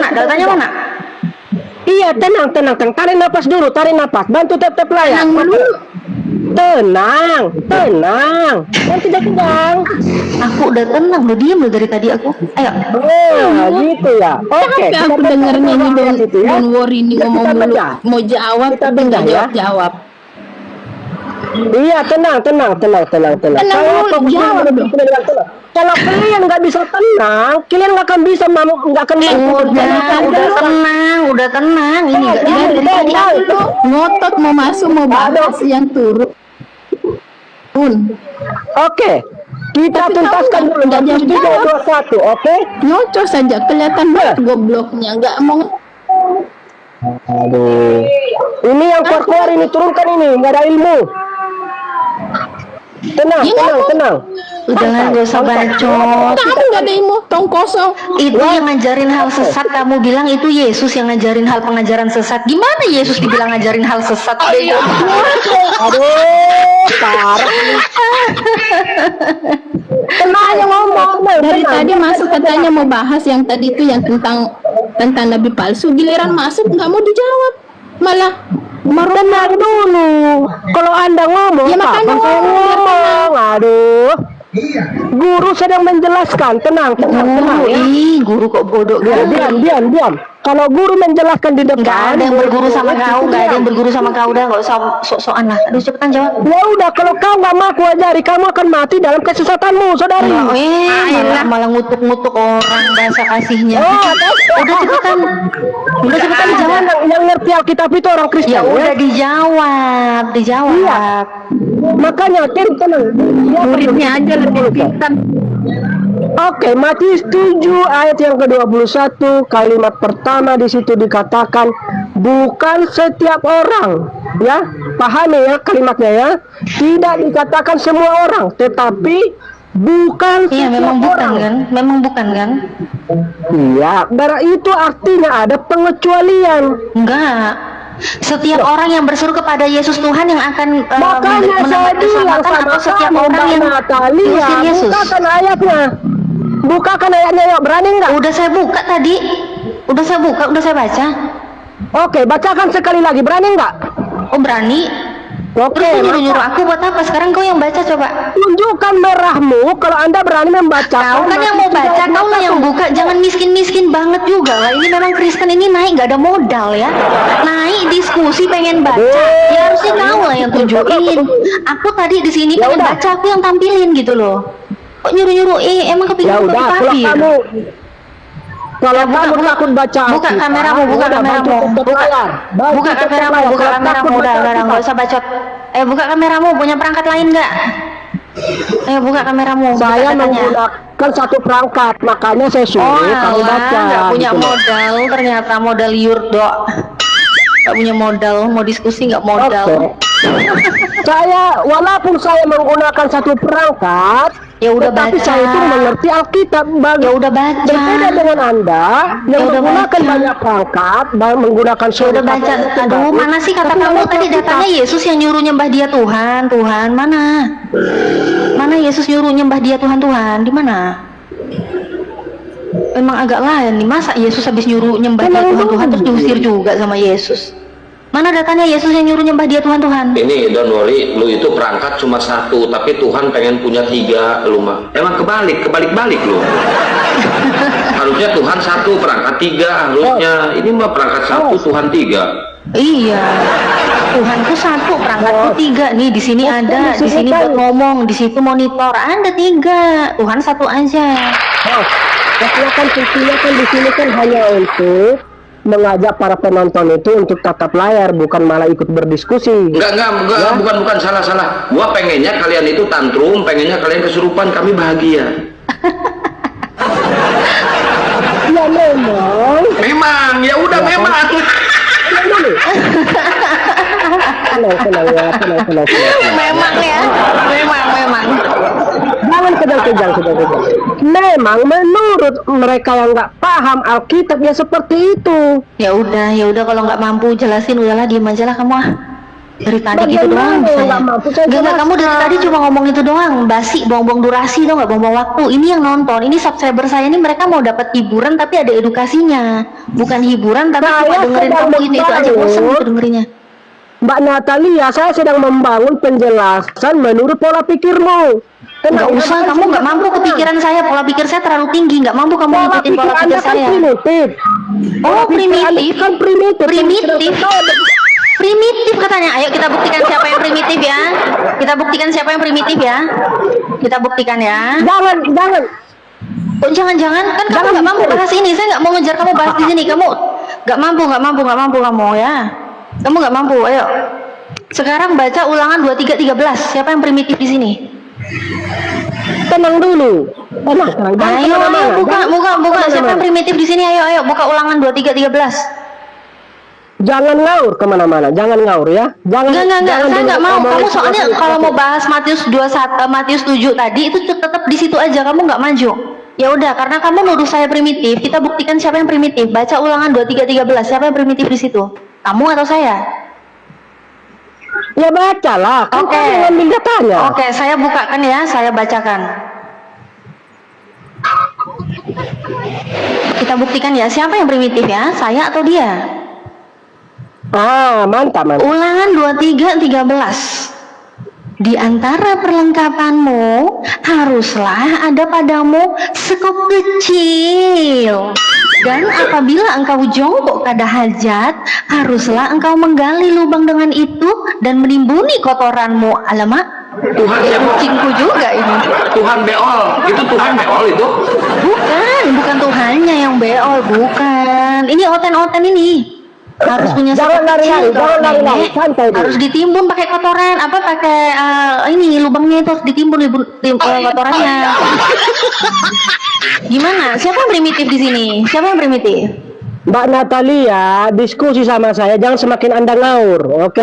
Datanya mana? Iya, tenang. Tarik napas dulu, bantu tap-tap layar. Tenang. Jangan kejang-kejang. Aku udah tenang loh, diam loh dari tadi aku. Ayo. Gitu ya. Oke. Tapi aku dengarnya ini don't worry ini ngomong Kita mulu. bedah. Mau jawab Kita tapi bedah nggak ya. jawab. Iya, tenang. Tenang dulu, jawab dong. Kalau kalian nggak bisa tenang, kalian nggak akan bisa nggak akan Udah tenang. Ini nggak Dari tadi aku ngotot mau masuk mau bahas yang turun. Oke. Kita Tapi tuntaskan kamu dulu nggak Matius jawab. 7:21, oke? Nyocok saja kelihatan banget gobloknya nggak mau. Aduh. Ini yang keluar ini, turunkan ini, nggak ada ilmu. Tenang. Udahlah, gak usah bacot. Kamu nggak ada ilmu tong kosong. Itu yang ngajarin hal sesat, kamu bilang itu Yesus yang ngajarin hal pengajaran sesat. Gimana Yesus dibilang ngajarin hal sesat? Aduh, parah. Tenang aja ngomong. Dari tadi masuk katanya mau bahas yang tadi itu yang tentang nabi palsu, giliran masuk nggak mau dijawab, malah Tenang dulu. Kalau Anda ngomong, Ya, makanya kapan saya ngomong, biar ngomong? Aduh. Guru sedang menjelaskan. Tenang ya. Guru kok bodoh Ya, gitu. diam. Kalau guru menjelaskan di depan, Nggak ada yang berguru sama kau, nggak ada yang berguru sama kau, udah nggak usah sok-sokan lah. Aduh, cepetan jawab. Ya udah, kalau kau nggak mau aku ajari, kamu akan mati dalam kesesatanmu, saudari. Malah ngutuk-ngutuk orang bahasa kasihnya. Udah cepetan dijawab. Yang ngerti Alkitab itu orang Kristen. Ya udah dijawab. Makanya tenang. muridnya aja lebih pintar. Oke, Matius 7 ayat yang ke-21, kalimat pertama di situ dikatakan bukan setiap orang, ya. Pahami ya kalimatnya ya. Tidak dikatakan semua orang, tetapi bukan Iya, setiap memang bukan orang. kan? Memang bukan kan? Iya, itu artinya ada pengecualian. Enggak. Setiap orang yang berseru kepada Yesus Tuhan yang akan Makanya saya mendapat bilang keselamatan, sama atau setiap kamu, orang yang Mbak Natalia, mengusir Yesus? bukakan ayatnya. Bukakan ayatnya, yuk. Berani nggak? Udah saya buka tadi. Udah saya buka, udah saya baca. Oke, bacakan sekali lagi. Berani nggak? Oh, berani? Oke, Terus nyuruh-nyuruh aku buat apa? Sekarang kau yang baca coba. tunjukkan merahmu kalau Anda berani membaca. Kau kan yang mau baca, kau lah yang buka. Jangan miskin-miskin banget juga lah. Ini memang Kristen ini naik, gak ada modal ya. Naik diskusi pengen baca. Ya harusnya kau lah yang tunjukin. Aku tadi di sini Ya pengen udah. baca, aku yang tampilin gitu loh. Kok nyuruh-nyuruh? Emang Ya kepikiran udah, kau kalau kafir? kamu buka, takut baca buka Alkitab, kameramu, buka udah, kameramu, baju tutup buka, layar. Baju buka tutup kameramu, layar. buka Kalau kameramu, takut udah, baca nggak Alkitab. usah bacot. Buka kameramu, punya perangkat lain nggak? Buka kameramu. buka Saya katanya. menggunakan satu perangkat, makanya saya Oh, suruh kamu alah, baca. nggak punya gitu loh. modal, ternyata modal yurdo. Nggak punya modal, mau diskusi nggak modal. Oke. Walaupun saya menggunakan satu perangkat, Ya udah tetapi baca. saya itu mengerti Alkitab. Ya udah baca. Berbeda dengan Anda yang Ya udah menggunakan baca. banyak perangkat, menggunakan Ya udah baca. Aduh, mana sih kata kamu tadi datangnya Yesus yang nyuruh nyembah dia Tuhan, Tuhan mana? Mana Yesus nyuruh nyembah dia Tuhan, Tuhan? Di mana? Memang agak lain nih, masa Yesus habis nyuruh nyembah dia Tuhan, Tuhan terus diusir juga sama Yesus? Mana datanya Yesus yang nyuruh nyembah dia Tuhan, Tuhan? Ini don't worry, lu itu perangkat cuma satu, tapi Tuhan pengen punya 3, lu mah. Emang kebalik-balik lu. Harusnya Tuhan satu, perangkat 3 harusnya. Ini mah perangkat satu, Tuhan 3. Iya, Tuhanku satu, perangkatku 3. Nih di sini ada, di sini buat ngomong, di situ monitor. Ada 3, Tuhan satu aja. Kan di sini kan hanya untuk mengajak para penonton itu untuk tatap layar, bukan malah ikut berdiskusi. Enggak, Ya? bukan salah. Gua pengennya kalian itu tantrum, pengennya kalian kesurupan, kami bahagia. Ya memang. Memang, ya udah memang. Tenang ya. Memang ya, memang. Jangan kejang-kejang. Memang menurut mereka yang nggak paham Alkitab ya seperti itu. Ya udah kalau nggak mampu jelasin, udahlah diem aja lah kamu ah. Dari tadi gitu Bagaimana doang. ya nggak mampu, saya Nggak, kamu dari jelaskan. tadi cuma ngomong itu doang, basi, buang-buang durasi dong, nggak buang-buang waktu. Ini yang nonton, ini subscriber saya ini mereka mau dapat hiburan tapi ada edukasinya, bukan hiburan tapi Saya cuma dengerin sedang kamu itu aja bosan membangun. gitu dengerinnya. Mbak Natalia, saya sedang membangun penjelasan menurut pola pikirmu. Nggak usah, kamu nggak mampu kepikiran saya, pola pikir saya terlalu tinggi, nggak mampu kamu Pola ngikutin pikir pola pikir Anda kan saya. primitif. Oh, Pikir Anda primitif. kan primitif. Primitif katanya. Ayo kita buktikan siapa yang primitif ya. Kita buktikan siapa yang primitif ya. Kita buktikan ya. Jangan. Kok jangan-jangan kan kamu nggak mampu bahas ini. Saya nggak mau ngejar kamu bahas di sini. Kamu nggak mampu kamu ya. Kamu nggak mampu. Ayo. Sekarang baca ulangan 23:13. Siapa yang primitif di sini? Tenang dulu. Tenang. Ayo buka. Siapa yang primitif di sini? Ayo buka ulangan 23:13. Jangan ngaur kemana-mana, jangan ngaur ya. Enggak, saya nggak mau. Kamu ngomong soalnya seperti kalau itu. mau bahas Matius 7 tadi itu tetap di situ aja. Kamu nggak maju. Ya udah, karena kamu nuduh saya primitif, kita buktikan siapa yang primitif. Baca ulangan 23:13. Siapa yang primitif di situ? Kamu atau saya? Ya bacalah. Kan Oke. kamu ngambil datanya. Oke, saya bukakan ya, saya bacakan. Kita buktikan ya, siapa yang primitif ya? Saya atau dia? Mantap. Ulangan 23:13. Di antara perlengkapanmu haruslah ada padamu sekop kecil. Dan apabila engkau jongkok kada hajat, haruslah engkau menggali lubang dengan itu dan menimbuni kotoranmu. Alamak, Tuhan siapa? kucingku juga ini. Tuhan beol. Itu Tuhan beol itu. Bukan Tuhannya yang beol, bukan. Ini oten-oten ini. Harus punya Jangan sekop lari-lari, kecil, kalau jangan lari-lari, nenek. santai dulu. Harus ditimbun pakai kotoran, apa pakai ini lubangnya itu harus ditimbun kotorannya. Gimana? Siapa yang primitif di sini? Siapa yang primitif? Mbak Natalia, diskusi sama saya, jangan semakin Anda ngaur, oke?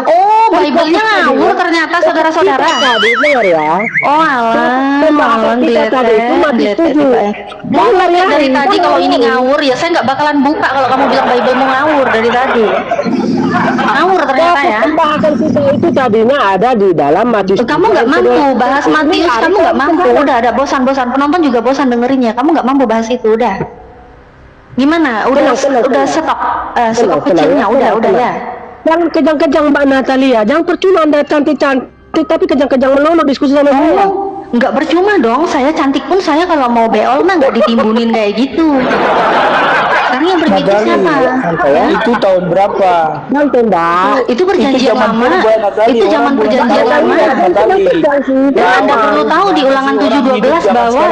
Oh, Bible-nya ngawur ternyata saudara-saudara. Tadi dengar ya. Oh alah, Pembahasan kita tadi itu mati setuju. Mau dari tadi kalau ini ngawur ya saya nggak bakalan buka kalau kamu bilang Bible mau ngawur dari tadi. Ngawur ternyata ya. Pembahasan kita itu tadinya ada di dalam Matius. Kamu nggak mampu bahas Matius, kamu nggak mampu. Udah ada bosan-bosan, penonton juga bosan dengerinnya. Kamu nggak mampu bahas itu, udah. Gimana? Udah stop kecilnya, udah ya. Jangan kejang-kejang Mbak Natalia, jangan percuma Anda cantik-cantik tapi kejang-kejang melulu diskusi sama saya. Nggak percuma dong, saya cantik pun saya kalau mau beol mah nggak ditimbunin kayak gitu. Sekarang yang primitif siapa? Ya? Itu tahun berapa? Nanti Mbak. Itu perjanjian zaman lama. purba, Natali. Itu zaman Orang perjanjian bulan lama. Natali. Dan Anda perlu tahu di ulangan 7:12 bahwa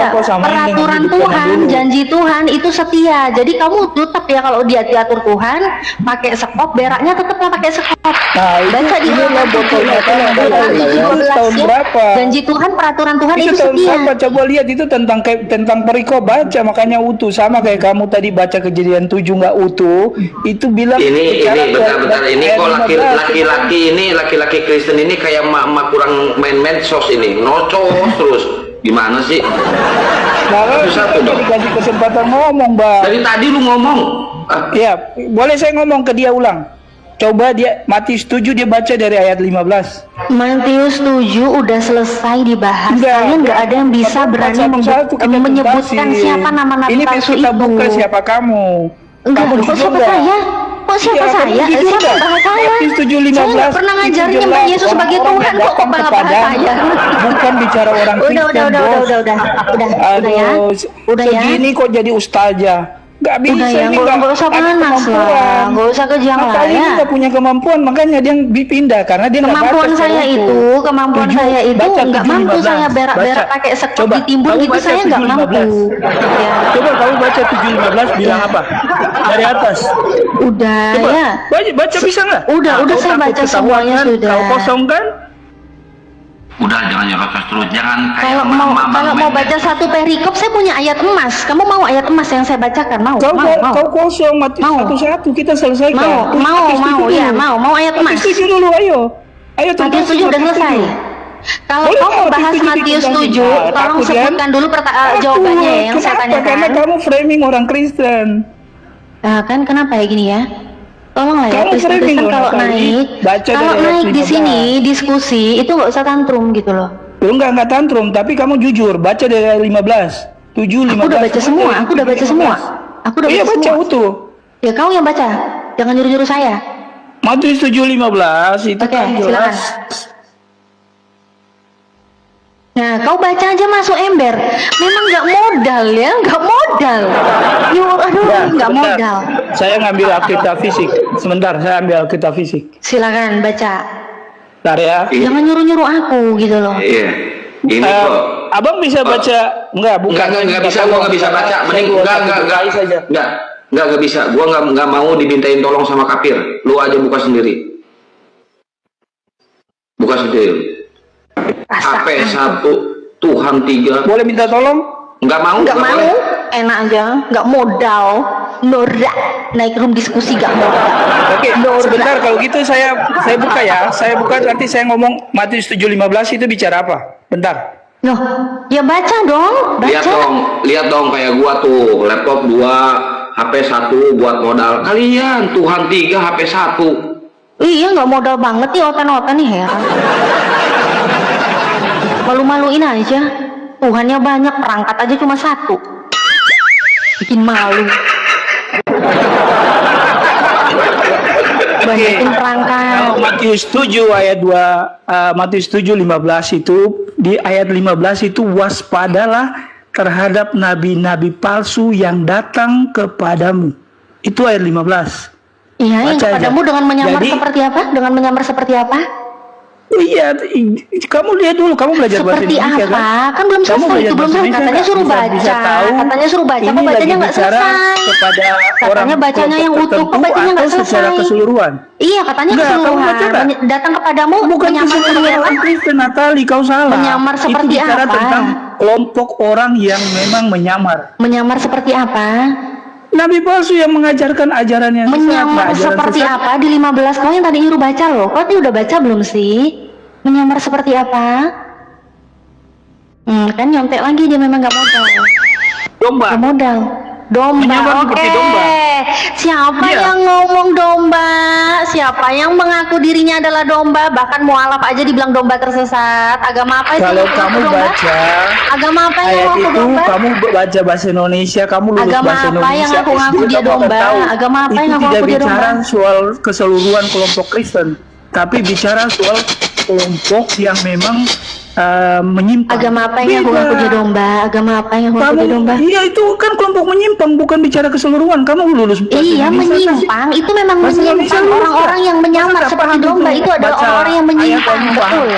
peraturan Tuhan, janji Tuhan itu setia. Jadi kamu tetap ya kalau dia diatur Tuhan, pakai sekop, beraknya tetaplah pakai sekop. Nah, Baca di ulangan 7:12 tahun berapa? Janji Tuhan, peraturan Tuhan Itu itu tahun setia. berapa? Coba lihat itu tentang perikop, baca makanya utuh, sama kayak kamu tadi baca Kejadian 7 nggak utuh, itu bilang Ini bicara bentar-bentar ini ayat kok 15. laki-laki Kristen ini kayak mak kurang main medsos ini, nocos terus. Gimana sih? Nah, Satu-satu dong. dikasih kesempatan ngomong, Bang. Dari tadi lu ngomong. Ya, boleh saya ngomong ke dia ulang. Coba dia Matius 7 dia baca dari ayat 15. Matius 7 udah selesai dibahas. Enggak. Kalian nggak ada yang bisa berani Satu-satu kita menyebutkan tuntasin. siapa nama nabi Ini palsu kita itu. buka siapa kamu. Enggak, Kamu kok jujur siapa nggak? saya? Kok siapa Iya, saya? kamu jujur Siapa nggak? yang bahas saya? Matius 7:15 Saya nggak pernah itu ngajarin jelas Mbak Yesus sebagai orang-orang Tuhan, yang kok datang bahas kepadamu. saya? Bukan bicara orang Kristen, Udah bos. ya. Aduh, Udah ya. segini kok jadi ustazah. Gak bisa Udah ya, ini nggak usah ada panas lah, kemampuan. nggak usah kejang lah Natali ya. ini nggak punya kemampuan, makanya dia pindah karena dia nggak Kemampuan baca saya secara itu, utuh. kemampuan 7, saya itu baca nggak 7:15. mampu saya berak-berak Baca. pakai sekop Coba, ditimbun kamu gitu, baca saya nggak 7:15. mampu. Ya. Coba kamu baca 7:15 bilang apa? Dari atas. Udah Coba, ya. baca bisa nggak? Udah Kau saya takut baca ketahuan semuanya kan? sudah. Kau kosong kan? Udah jangan nyerocos terus, jangan Kalau mau baca satu perikop, saya punya ayat emas. Kamu mau ayat emas yang saya bacakan? Mau? Kau kosong mati Mau. satu-satu kita selesaikan. Mau Matius 7 dulu. mau ayat emas. Matius 7 dulu, ayo. Ayo Matius 7 udah selesai. Kalau Boleh kamu nggak bahas Matius 7 Matius kita 7, bahas? tolong Takut, kan? sebutkan dulu jawabannya yang saya Kenapa? Karena tanyakan. kamu framing orang Kristen. Nah, kan kenapa ya gini ya? Tolonglah ya, Kamu Kristen framing loh, kalau Natali. naik, Baca kalau dari ayat naik di 15. sini diskusi itu nggak usah tantrum gitu loh. Lu nggak tantrum, tapi kamu jujur. Baca dari ayat 15. 7, 15. Aku udah baca semua, aku udah baca semua. Aku udah Iya, baca baca semua. utuh. Ya kau yang baca, jangan nyuruh-nyuruh saya. Matius 7:15 itu Oke, kan silakan. jelas. Nah, kau baca aja masuk ember. Memang nggak modal ya, nggak modal. Aduh, Ya, nggak sebentar. modal. Saya ngambil Alkitab fisik. Sebentar, saya ambil Alkitab fisik. Silakan baca. Bentar ya. Jangan nyuruh-nyuruh aku gitu loh. Iya. Ini Eh, kok. Abang bisa baca? Enggak, bukan. Enggak bisa, gua nggak bisa baca. Mending enggak bisa. Gua nggak mau dimintain tolong sama kafir. Lu aja buka sendiri. Buka sendiri. HP 1, Tuhan 3. Boleh minta tolong? Nggak mau. Nggak mau, boleh. enak aja, nggak modal, norak, naik room diskusi nggak modal. Oke, sebentar kalau gitu saya buka ya. Saya buka nanti saya ngomong Matius 7:15 itu bicara apa? Bentar. Loh, ya baca dong, baca. Lihat dong kayak gua tuh, laptop 2, HP 1 buat modal. Kalian Tuhan 3, HP 1. Iya nggak modal banget nih otan-otan nih heran. Malu-maluin aja. Tuhannya banyak, perangkat aja cuma 1. Bikin malu. Banyakin perangkat. Matius 7 ayat 2, Matius 7:15 itu di ayat 15 itu waspadalah terhadap nabi-nabi palsu yang datang kepadamu. Itu ayat 15. Iya, yang Baca aja. kepadamu dengan menyamar Jadi- seperti apa? Dengan menyamar seperti apa? Iya, kamu lihat dulu, kamu belajar bahasa Seperti Indonesia apa? kan? Kan belum Kamu selesai, belajar itu belum bahasa selesai. Indonesia Katanya nggak? suruh Bisa baca. tahu Katanya suruh baca, ini kok bacanya lagi nggak bicara selesai. kepada orang Katanya bacanya yang kelompok utuh, kok tertentu bacanya nggak atau secara selesai. keseluruhan. Iya, katanya Enggak, kamu keseluruhan. baca nggak? Datang kepadamu Bukan menyamar seperti keseluruhan apa? orang Kristen, Natali, kau salah. Menyamar seperti Itu bicara apa? tentang kelompok orang yang memang menyamar. Menyamar seperti apa? Nabi palsu yang mengajarkan ajaran yang sesat, Menyamar ajaran seperti sesat. apa? Di 15 kau yang tadi nyuruh baca loh. Kau tadi udah baca belum sih? Menyamar seperti apa? Kan nyontek lagi, dia memang nggak modal. Domba. Nggak modal. Domba, Menyamar oke. seperti domba. Siapa Iya. yang ngomong domba? Siapa yang mengaku dirinya adalah domba? Bahkan mualaf aja dibilang domba tersesat. Agama apa sih Kalau yang kamu mengaku domba? baca Agama apa yang ayat mengaku itu, domba? kamu baca bahasa Indonesia, kamu lulus Agama bahasa apa Indonesia, yang ngaku-ngaku SD, dia kamu akan domba? tahu. Agama apa yang Itu ngaku-ngaku tidak dia bicara domba? soal keseluruhan kelompok Kristen, tapi bicara soal kelompok yang memang menyimpang. Agama apa yang Beda. ngaku-ngaku dia domba? Agama apa yang ngaku-ngaku Kamu, dia domba? iya itu kan kelompok menyimpang, bukan bicara keseluruhan. Kamu lulus bahasa Iya, Indonesia, menyimpang. Itu memang Bahasa Indonesia menyimpang. lulus, Orang-orang Kak. yang menyamar Masa nggak seperti paham domba itu? itu adalah Baca orang-orang yang ayat menyimpang. kamu paham. Betul.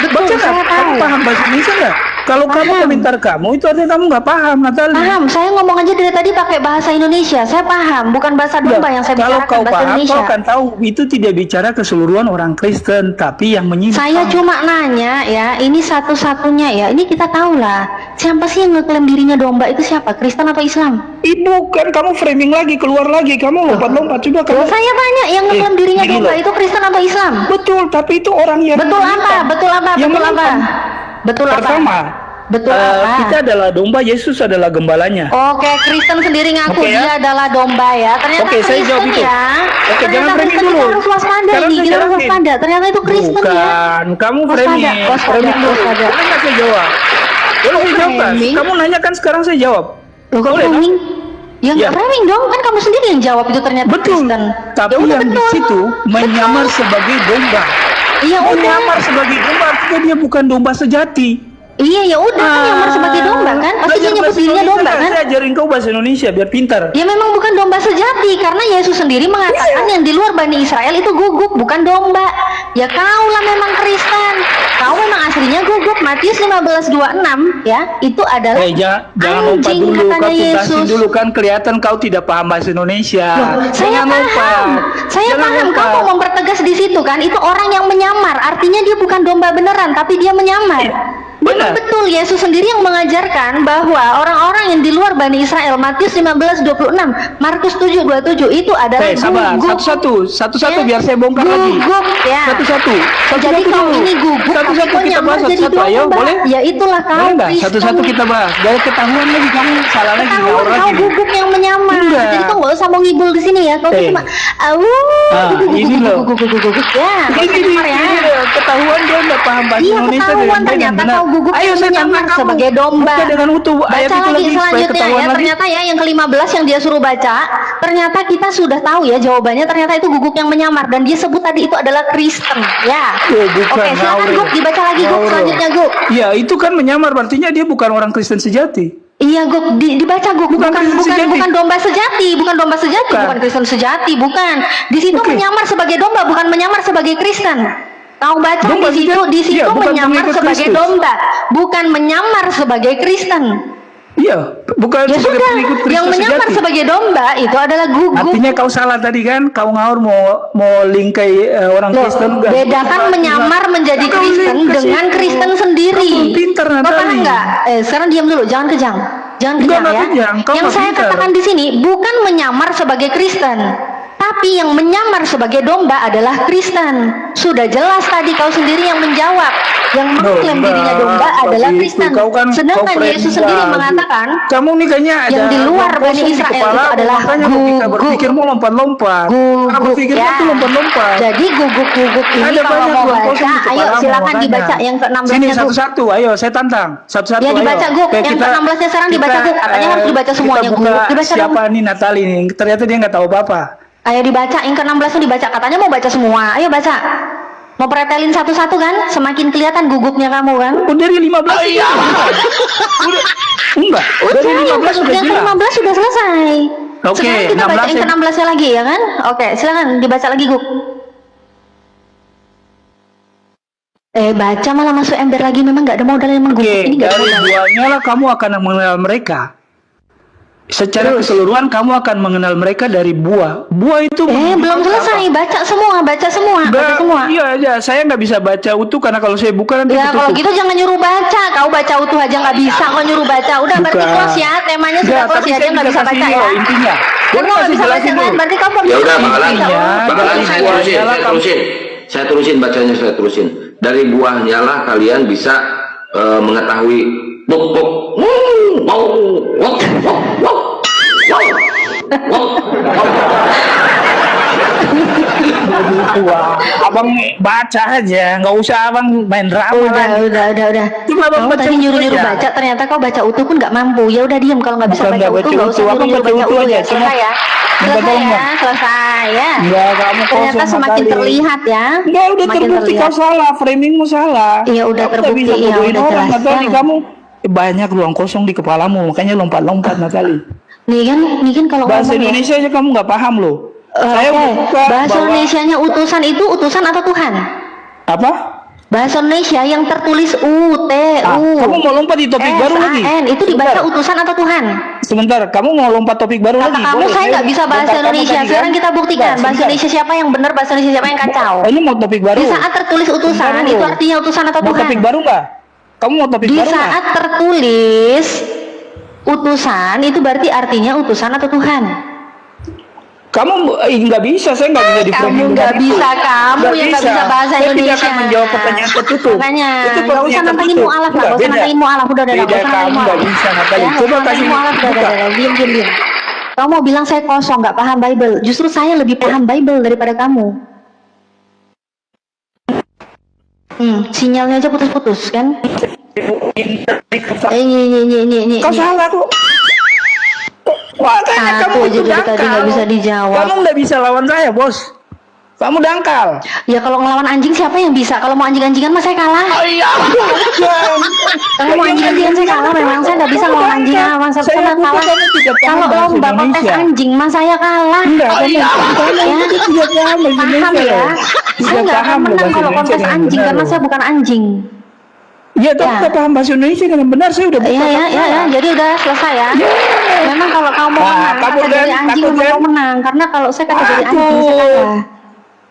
Betul, Baca saya nggak? tahu. Kamu paham bahasa Indonesia nggak? Kalau kamu Paham. komentar kamu itu artinya kamu nggak paham, Natali. Paham, saya ngomong aja dari tadi pakai bahasa Indonesia. Saya paham, bukan bahasa domba yang saya Kalau bicarakan, kau bahasa paham, Indonesia. kau akan tahu itu tidak bicara keseluruhan orang Kristen, tapi yang menyimpang. Saya cuma nanya ya, ini satu-satunya ya. Ini kita tahu lah. Siapa sih yang ngeklaim dirinya domba itu siapa? Kristen atau Islam? Ibu kan kamu framing lagi, keluar lagi, kamu lompat-lompat. Coba kamu. Loh, saya tanya yang ngeklaim dirinya gini domba loh. itu Kristen atau Islam? Betul, tapi itu orang yang Betul apa? menyimpang. Betul apa? Yang Betul apa? menyimpang. Betul apa? Pertama, Betul apa? kita adalah domba, Yesus adalah gembalanya. Oke, Kristen sendiri ngaku Oke, ya. dia adalah domba ya. Ternyata Oke, saya jawab Kristen itu. ya. Oke, Ternyata jangan framing Kristen dulu. kita harus waspada Sekarang nih. saya Kita harus jelasin. waspada. Ternyata itu Kristen ya. Bukan, kamu Waspada, framing. waspada, Framing dulu. waspada. Boleh nggak saya jawab? Boleh saya jawab kan? framing? Kamu nanya kan sekarang saya jawab. Loh, kok Boleh, framing? Ya nggak Ya. framing dong, kan kamu sendiri yang jawab itu ternyata Betul, Kristen. tapi Ya udah, yang di betul. situ menyamar sebagai domba. Iya udah. Menyamar sebagai domba artinya dia bukan domba sejati. Iya ya udah kan nyamar sebagai domba kan? Pasti dia Belajar nyebut bahasa dirinya Indonesia domba nggak? kan? Saya ajarin kau bahasa Indonesia biar pintar. Ya memang bukan domba sejati karena Yesus sendiri mengatakan yang di luar Bani Israel itu guguk bukan domba. Ya kaulah memang Kristen. Kau memang aslinya guguk. Matius 15:26 ya. Itu adalah Jangan lompat anjing dulu, kau katanya tuntasin Yesus. dulu kan kelihatan kau tidak paham bahasa Indonesia. Loh, saya Jangan paham. lompat. Saya Jangan paham. Kau lompat. mau mempertegas di situ kan? Itu orang yang menyamar. Artinya dia bukan domba beneran, tapi dia menyamar. Memang benar. betul Yesus sendiri yang mengajarkan bahwa orang-orang yang di luar Bani Israel, Matius 15:26, Markus 7:27 itu adalah Sabar, guguk. satu-satu Ya. biar saya bongkar lagi. Guguk, ya. Satu-satu. Jadi kau dulu. ini guguk, Satu-satu tapi kau kita nyamar bahas jadi satu-satu. Ayo, domba. boleh? Ya itulah kau Boleh nggak? Kristen. Satu-satu kita bahas. Dari ketahuan lagi kamu salah lagi Tahu ngawur kau lagi. guguk yang menyamar. Enggak. Jadi kau nggak usah mau ngibul di sini ya. Kau tuh cuma ini loh. guguk ya. Kau Ini nyamar ya. ketahuan dia nggak paham bahasa Iya Indonesia ketahuan dengan baik dan ternyata benar. kau guguk Ayo yang saya menyamar tantang kamu. sebagai domba. Buka dengan utuh ayat Baca itu lagi lagi supaya selanjutnya ketahuan ya. lagi. Ternyata ya yang ke-15 yang dia suruh baca, ternyata kita sudah tahu ya jawabannya. Ternyata itu guguk yang menyamar dan dia sebut tadi itu adalah Kristen. Ya. Oh, bukan, Oke, silakan ngawur. Guk dibaca lagi Guk Ngawur. selanjutnya Guk. Iya, itu kan menyamar artinya dia bukan orang Kristen sejati. Iya Guk, dibaca Guk. Bukan Bukan Kristen bukan sejati. bukan domba sejati, bukan domba sejati, Bukan. bukan Kristen sejati, bukan. Di situ Oke. menyamar sebagai domba, bukan menyamar sebagai Kristen. Kau baca Domba di situ, sejati. di situ Iya, bukan menyamar pengikut sebagai Kristus. domba, bukan menyamar sebagai Kristen. Iya, bukan Ya sebagai sudah, pengikut Kristus yang menyamar sejati. sebagai domba itu adalah guguk. Artinya kau salah tadi kan, kau ngawur mau lingkai orang Loh, Kristen enggak? bedakan menyamar menjadi Kau Kristen link ke dengan situ. Kristen sendiri. Kau belum pintar, Kau paham Natali. nggak? Sekarang diam dulu, jangan kejang. Jangan Enggak, kejang enggak ya. kejang. Kau Yang nggak saya pintar. katakan di sini bukan menyamar sebagai Kristen, tapi yang menyamar sebagai domba adalah Kristen. Sudah jelas tadi kau sendiri yang menjawab. Yang mengklaim Domba, dirinya domba adalah begitu. Kristen. Kau kan Sedangkan kau Yesus friend sendiri lagi. mengatakan Kamu nih kayaknya ada yang di luar kosong Bani di Israel kepala, itu adalah makanya ketika berpikir mau lompat-lompat. Karena guguk berpikirnya ya. tuh lompat-lompat. Jadi guguk-guguk ini Ada kalau banyak mau guguk baca, kosong di ayo kepalamu, silakan makanya. dibaca yang ke-16 Sini nya Guk. satu-satu, ayo saya tantang. Satu-satu Ya, ayo. dibaca, Guk. Kayak Yang ke-16-nya sekarang dibaca, Guk. Katanya harus dibaca semuanya, kita Guk. buka Dibaca siapa dong. nih Natali nih? Ternyata dia nggak tahu apa-apa. Ayo dibaca, yang ke-16 nya dibaca. Katanya mau baca semua. Ayo baca. Mau pretelin satu-satu kan? Semakin kelihatan guguknya kamu kan? Oh, dari 15 iya. Udah, enggak. Dari Udah, yang 15 sudah yang jelas. ke-15 sudah selesai. Oke, Sekarang kita baca 16 yang ke-16 nya lagi ya kan? Oke, silakan dibaca lagi Guk. Baca malah masuk ember lagi, memang nggak ada modal yang mengguguk. Oke, Ini nggak ada dari modal. buahnya lah kamu akan mengenal mereka. Secara keseluruhan kamu akan mengenal mereka dari buah. Buah itu Belum selesai, baca semua. Iya aja, saya nggak bisa baca utuh karena kalau saya buka nanti Ya kalau ketutup. gitu jangan nyuruh baca. Kau baca utuh aja nggak bisa, kau nyuruh baca. Udah berarti Bukan. close ya, temanya sudah Nggak, close tapi ya, saya dia nggak bisa kasih baca ini ya. loh, intinya. Kan Boleh kau nggak kasih bisa baca jelasin kan, dulu. berarti kau Ya udah, Bang Alan. Intinya, Bang dari Alan, buah saya nyala kamu. terusin. Saya terusin bacanya, saya terusin. Dari buahnya lah kalian bisa mengetahui buk buk. Wow, wow, wow, wow. Wah, abang baca aja, nggak usah abang main drama lagi. Udah. Cuma abang Kamu baca tadi utuh nyuruh-nyuruh aja. baca, ternyata kau baca utuh pun nggak mampu. Ya udah diam, kalau nggak bisa Bukan baca nggak utuh baca nggak usah utuh, abang nyuruh-nyuruh baca baca utuh utuh aja, ya. cuma Selesai ya. minta Selesai tolong, ya, Bang. selesai ya. Enggak, kamu Ternyata kosong semakin sekali. terlihat ya. Enggak, udah Semakin terbukti terlihat. kau salah, framingmu salah. Iya, udah Kamu nggak terbukti, bisa iya, bodohin udah orang, jelas. Natali. Ya. Kamu banyak ruang kosong di kepalamu, makanya lompat-lompat, Natali. Nih kan kalau Bahasa ngomong ya. Indonesia aja kamu nggak paham loh. Saya Oke, udah buka bahasa bahwa- Indonesianya utusan itu utusan atau Tuhan? apa? Bahasa Indonesia yang tertulis Kamu mau lompat di topik baru lagi? SAN itu dibaca utusan atau Tuhan? Sebentar, kamu mau lompat topik baru Kata lagi? kamu Boleh, saya nggak bisa bahasa bentar, kamu Indonesia. tadi kan- Sekarang kita buktikan Bentar, bahasa sebentar. Indonesia siapa yang benar, bahasa Indonesia siapa yang kacau. Ini mau topik baru. Di saat tertulis utusan Bentar itu dulu. artinya utusan atau Mau Tuhan? topik baru nggak? Kamu mau topik Di baru nggak? saat tertulis utusan itu berarti artinya utusan atau Tuhan? Kamu nggak bisa, saya nggak bisa di Kamu framing nggak dengan itu. bisa, kamu yang nggak bisa bahasa Saya Indonesia. tidak akan menjawab pertanyaan tertutup. Makanya Itu nggak usah pertanyaan nantangin tertutup. mu'alaf lah, Enggak, nggak usah beda. nantangin mu'alaf, udah Beda, nggak usah nantangin kamu nggak mu'alaf. bisa, Natali. Ya, Coba nggak usah kasih nantangin mu'alaf, buka. udah, diam. Kamu mau bilang saya kosong, nggak paham Bible. Justru saya lebih paham Bible daripada kamu. Sinyalnya aja putus-putus kan? Ini. Kau salah kok. Makanya kamu Aku aja itu dari tadi nggak bisa dijawab. Kamu nggak bisa lawan saya, bos. Kamu dangkal. Ya kalau ngelawan anjing siapa yang bisa? Kalau mau anjing-anjingan mah saya kalah. Iya, Kalau mau anjing-anjingan saya kalah, memang saya nggak bisa ngelawan anjing. Saya Saya kalah. kamu tidak paham Kalau bahasa lomba kontes Indonesia. anjing mah saya kalah. Enggak, kamu Ya. tidak paham bahasa Paham Indonesia. ya. loh. Saya Tidak nggak akan paham loh menang bahasa kalau Indonesia kontes dengan anjing benar karena loh. saya bukan anjing. Iya, tapi Ya. kita paham bahasa Indonesia dengan benar. Saya udah buka. Iya. Jadi udah selesai ya. Memang kalau kamu mau Nah, menang takut kategori kan? anjing Takut memang kan? mau menang. Karena kalau saya kategori Takut. anjing saya kalah.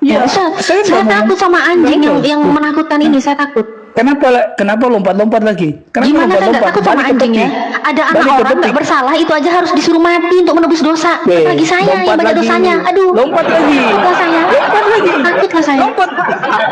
Iya, Ya, saya nggak mau- takut sama anjing Betul. yang menakutkan ini, saya takut. Kenapa lompat-lompat lagi? Kenapa Gimana saya nggak lompat-lompat? takut sama Balik ke anjing ya? topik. Ada anak Balik ke orang topik. nggak bersalah itu aja harus disuruh mati untuk menebus dosa. Weh, Apalagi saya yang lompat banyak lagi. dosanya. Aduh. Lompat lagi. Takutlah saya. Lompat lagi. Takutlah saya.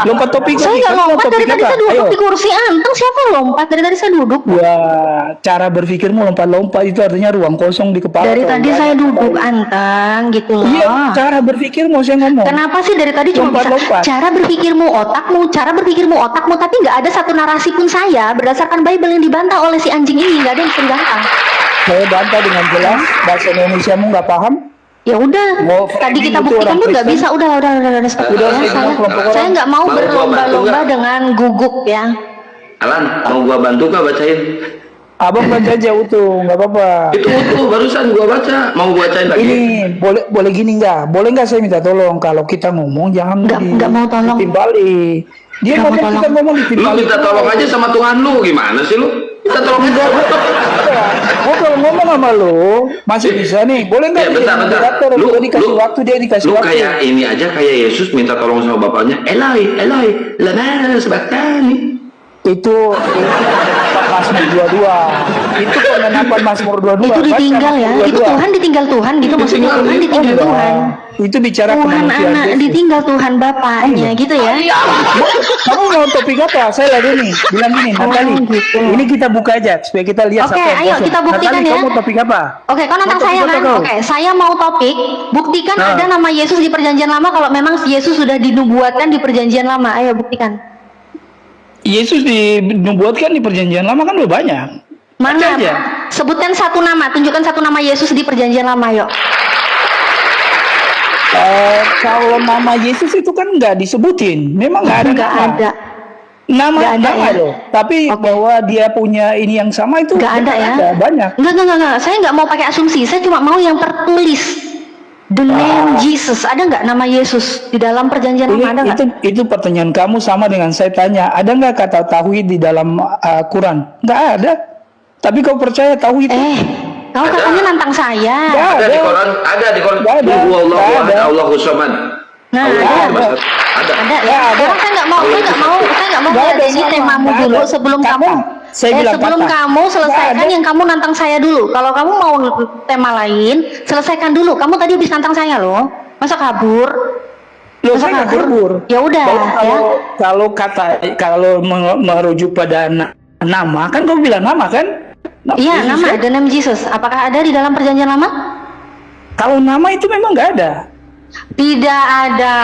Lompat topik Saya lagi. nggak Kamu mau lompat, dari topik tadi apa? saya duduk Ayo. di kursi anteng. Siapa yang lompat? Dari tadi saya duduk. Wah, cara berpikirmu lompat-lompat itu artinya ruang kosong di kepala. Dari kau. tadi saya duduk anteng gitu loh. Iya, cara berpikirmu saya ngomong. Kenapa sih dari tadi cuma bisa Lompat-lompat. cara berpikirmu otakmu, tapi nggak ada satu narasi pun saya berdasarkan Bible yang dibantah oleh si anjing ini, nggak ada yang bisa dibantah. Saya bantah dengan jelas bahasa Indonesiamu nggak paham. Ya udah, Mau tadi kita framing itu buktikan orang pun nggak Kristen. bisa. Udah stop. Udah, Ya, saya kelompok orang. saya nggak mau Mau gua berlomba-lomba bantu nggak? dengan guguk ya. Alan, mau gua bantu kah bacain? Abang baca aja utuh, nggak apa-apa. Itu barusan gua baca. Mau gua bacain lagi? Ini boleh gini nggak? Boleh nggak saya minta tolong kalau kita ngomong jangan Nggak mau tolong. ditimbali. Dia Nggak mau ngomong kita tolong. ngomong Lu ditimbali. minta tolong aja sama Tuhan lu, gimana sih lu? Minta tolong aja. Gua kalau ngomong sama lu masih bisa nih. Boleh nggak? Ya, dia bentar. moderator? Gua dikasih waktu, dia dikasih lu waktu. kayak ini aja, kayak Yesus minta tolong sama bapaknya. Eloi, lama sebaktani. Itu Mazmur 22. Itu pengenapan Mazmur 22. Itu Baca ditinggal ya. Mazmur Itu 22. Tuhan ditinggal Tuhan gitu maksudnya. Tuhan ditinggal Oh, Tuhan. Itu bicara Tuhan kemanusiaan anak Yesus. ditinggal Tuhan bapaknya gitu ya. Kamu mau topik apa? Saya lagi nih bilang gini, Natali. gitu. Ini kita buka aja supaya kita lihat Oke, siapa yang ayo kosong. kita buktikan Natali, ya. kamu mau topik apa? Oke, kau nantang Mau saya topik kan? apa kau? Oke, saya mau topik. Buktikan Nah. ada nama Yesus di Perjanjian Lama kalau memang Yesus sudah dinubuatkan di Perjanjian Lama. Ayo buktikan. Yesus dinubuatkan di Perjanjian Lama kan udah banyak. Mana? Baca aja. Sebutkan satu nama, tunjukkan satu nama Yesus di Perjanjian Lama, yuk. Kalau nama Yesus itu kan nggak disebutin, memang nggak ada Nggak nama. ada. Nama Nggak ada nama ya? loh. Tapi Oke. bahwa dia punya ini yang sama itu Nggak ada ya? banyak. Enggak. Saya nggak mau pakai asumsi. Saya cuma mau yang tertulis. The name Jesus, ada nggak nama Yesus di dalam perjanjian lama, ada nggak? Itu pertanyaan kamu sama dengan saya tanya, ada nggak kata tauhid di dalam Quran? Nggak ada. Tapi kau percaya tauhid? Kau katanya nantang saya. Ada di Quran, Allahu Samad. Nah, ada ya. Sekarang saya nggak mau lihat ini temamu dulu sebelum kamu kamu selesaikan yang kamu nantang saya dulu. Kalau kamu mau tema lain, selesaikan dulu. Kamu tadi habis nantang saya loh. Masa kabur? Loh, saya nggak kabur. Ya udah. Kalau merujuk pada nama, kan kau bilang nama kan? Iya, nama. The name Jesus. Apakah ada di dalam perjanjian lama? Kalau nama itu memang nggak ada. Tidak ada,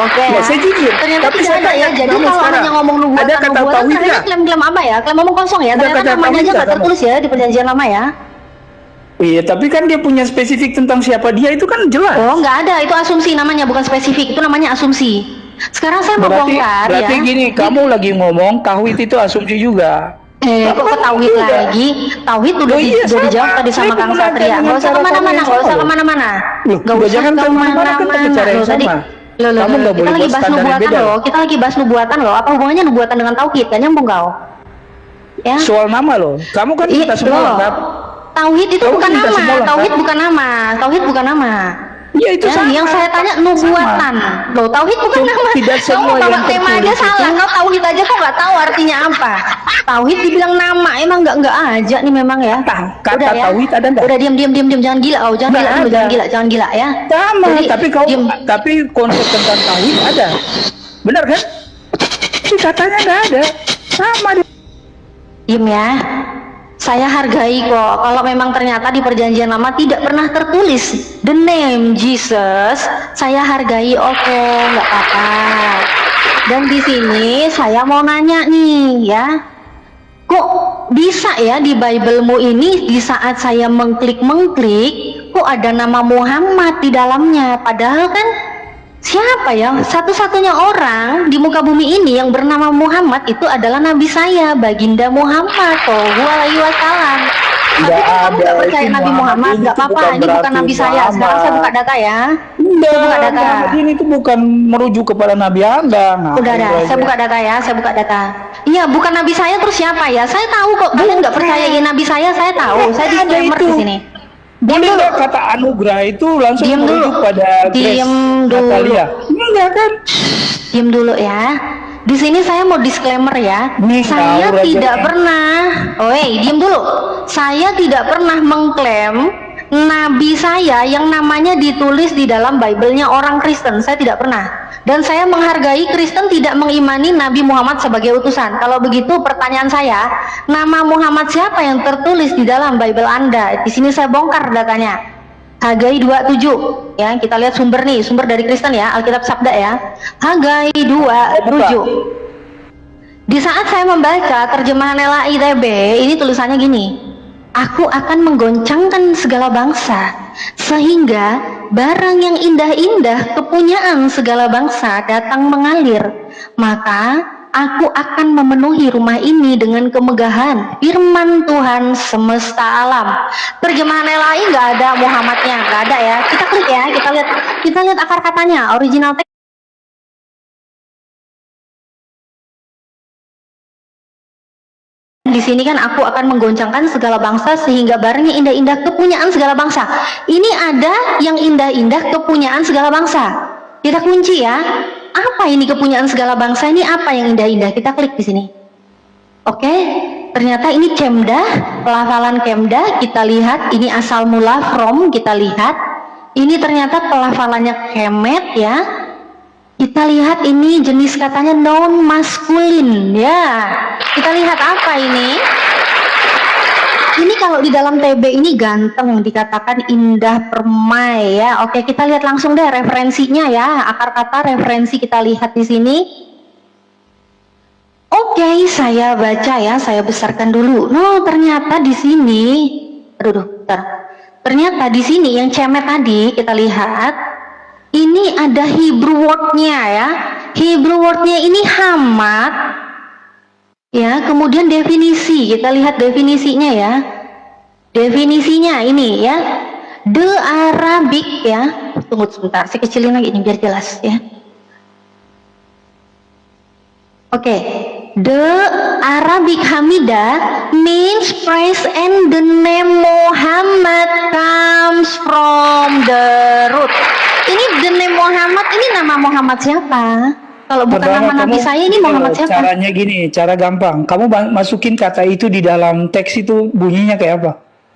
oke. Saya jujur. Ternyata tapi tidak ada ya. Jadi kalau hanya ngomong nubuatan, ada kata tauhid nggak? Klaim-klaim apa ya? Klaim ngomong kosong ya. Ternyata namanya aja nggak tertulis ya di perjanjian lama ya. Iya, tapi kan dia punya spesifik tentang siapa dia itu kan jelas. Oh, nggak ada. Itu asumsi namanya, bukan spesifik. Itu namanya asumsi. Sekarang saya mau bongkar ya. Berarti gini, kamu lagi ngomong tauhid itu asumsi juga. Kok ke tauhid lagi? Tauhid udah dijawab tadi sama Kang Satria. Nggak usah kemana-mana, nggak usah kemana-mana. Nggak usah kemana-mana. Tadi kita lagi bahas nubuatan loh. Kita lagi bahas nubuatan loh. Apa hubungannya nubuatan dengan tauhid? Kan nyambung kau? Ya. Soal nama loh. Kamu kan kita semua lengkap. Tauhid itu bukan nama. Tauhid bukan nama. Tauhid bukan nama. Ya itu sama. Yang saya tanya nubuatan. Loh, tauhid bukan nama. Tidak semua yang tema aja salah. Kau tauhid aja kok nggak tahu artinya apa. Tauhid dibilang nama, emang nggak aja nih memang ya. Kata udah, ya. tauhid ada nggak? Udah diam jangan gila. Oh, jangan gila ya. Sama. Jadi, tapi konsep tentang tauhid ada. Benar kan? Tapi katanya nggak ada. Sama. Diem ya. Saya hargai kok kalau memang ternyata di perjanjian lama tidak pernah tertulis the name Jesus, saya hargai, oke, nggak apa-apa. Dan di sini saya mau nanya nih ya, kok bisa ya di Bible-mu ini di saat saya mengklik kok ada nama Muhammad di dalamnya, padahal kan siapa ya satu-satunya orang di muka bumi ini yang bernama Muhammad itu adalah Nabi saya, Baginda Muhammad Shallallahu Alaihi Wasallam. Tapi kan kamu nggak percaya Nabi Muhammad, nggak apa-apa, ini bukan Nabi saya. Sekarang saya buka data ya. Saya buka data. Ini itu bukan merujuk kepada Nabi Anda. Udah ada, saya buka data ya, saya buka data. Iya, bukan Nabi saya, terus siapa ya? Saya tahu kok, kalian nggak percayain Nabi saya tahu. Saya disclaimer di sini. Boleh nggak kata anugerah itu langsung merujuk pada Natalia? Enggak kan? Diam dulu ya. Di sini saya mau disclaimer ya. Saya tidak pernah. Diam dulu. Saya tidak pernah mengklaim nabi saya yang namanya ditulis di dalam Bible-nya orang Kristen. Saya tidak pernah. Dan saya menghargai Kristen tidak mengimani Nabi Muhammad sebagai utusan. Kalau begitu pertanyaan saya, nama Muhammad siapa yang tertulis di dalam Bible Anda? Di sini saya bongkar datanya. Hagai 27 ya, kita lihat sumber nih, sumber dari Kristen ya, Alkitab Sabda ya. Hagai 27. Di saat saya membaca terjemahan LAITB, ini tulisannya gini. Aku akan menggoncangkan segala bangsa, sehingga barang yang indah-indah kepunyaan segala bangsa datang mengalir. Maka aku akan memenuhi rumah ini dengan kemegahan firman Tuhan semesta alam. Terjemahan LAI nggak ada Muhammadnya, nggak ada ya. Kita klik ya, kita lihat akar katanya, original text. Di sini kan aku akan menggoncangkan segala bangsa sehingga barangnya indah-indah kepunyaan segala bangsa. Ini ada yang indah-indah kepunyaan segala bangsa. Kita kunci ya. Apa ini kepunyaan segala bangsa? Ini apa yang indah-indah? Kita klik di sini. Oke, ternyata ini Cemda, pelafalan Cemda. Kita lihat ini asal mula from. Kita lihat ini ternyata pelafalannya Kemet ya. Kita lihat ini jenis katanya non maskulin ya. Kita lihat apa ini? Ini kalau di dalam TB ini ganteng, dikatakan indah permai ya. Oke, kita lihat langsung deh referensinya ya. Akar kata referensi kita lihat di sini. Oke, saya baca ya, saya besarkan dulu. No, ternyata di sini, ternyata di sini yang cemet tadi kita lihat. Ini ada Hebrew word-nya ya. Hebrew word-nya ini hamad. Ya, kemudian definisi. Kita lihat definisinya ya. Definisinya ini ya. The Arabic ya. Tunggu sebentar, saya kecilin lagi ini biar jelas ya. Oke, the Arabic Hamidah means praise and the name Muhammad comes from the root. Ini the name Muhammad, ini nama Muhammad siapa? Kalau bukan nama Nabi saya, ini Muhammad siapa? Caranya gini, cara gampang. Kamu masukin kata itu di dalam teks itu bunyinya kayak apa?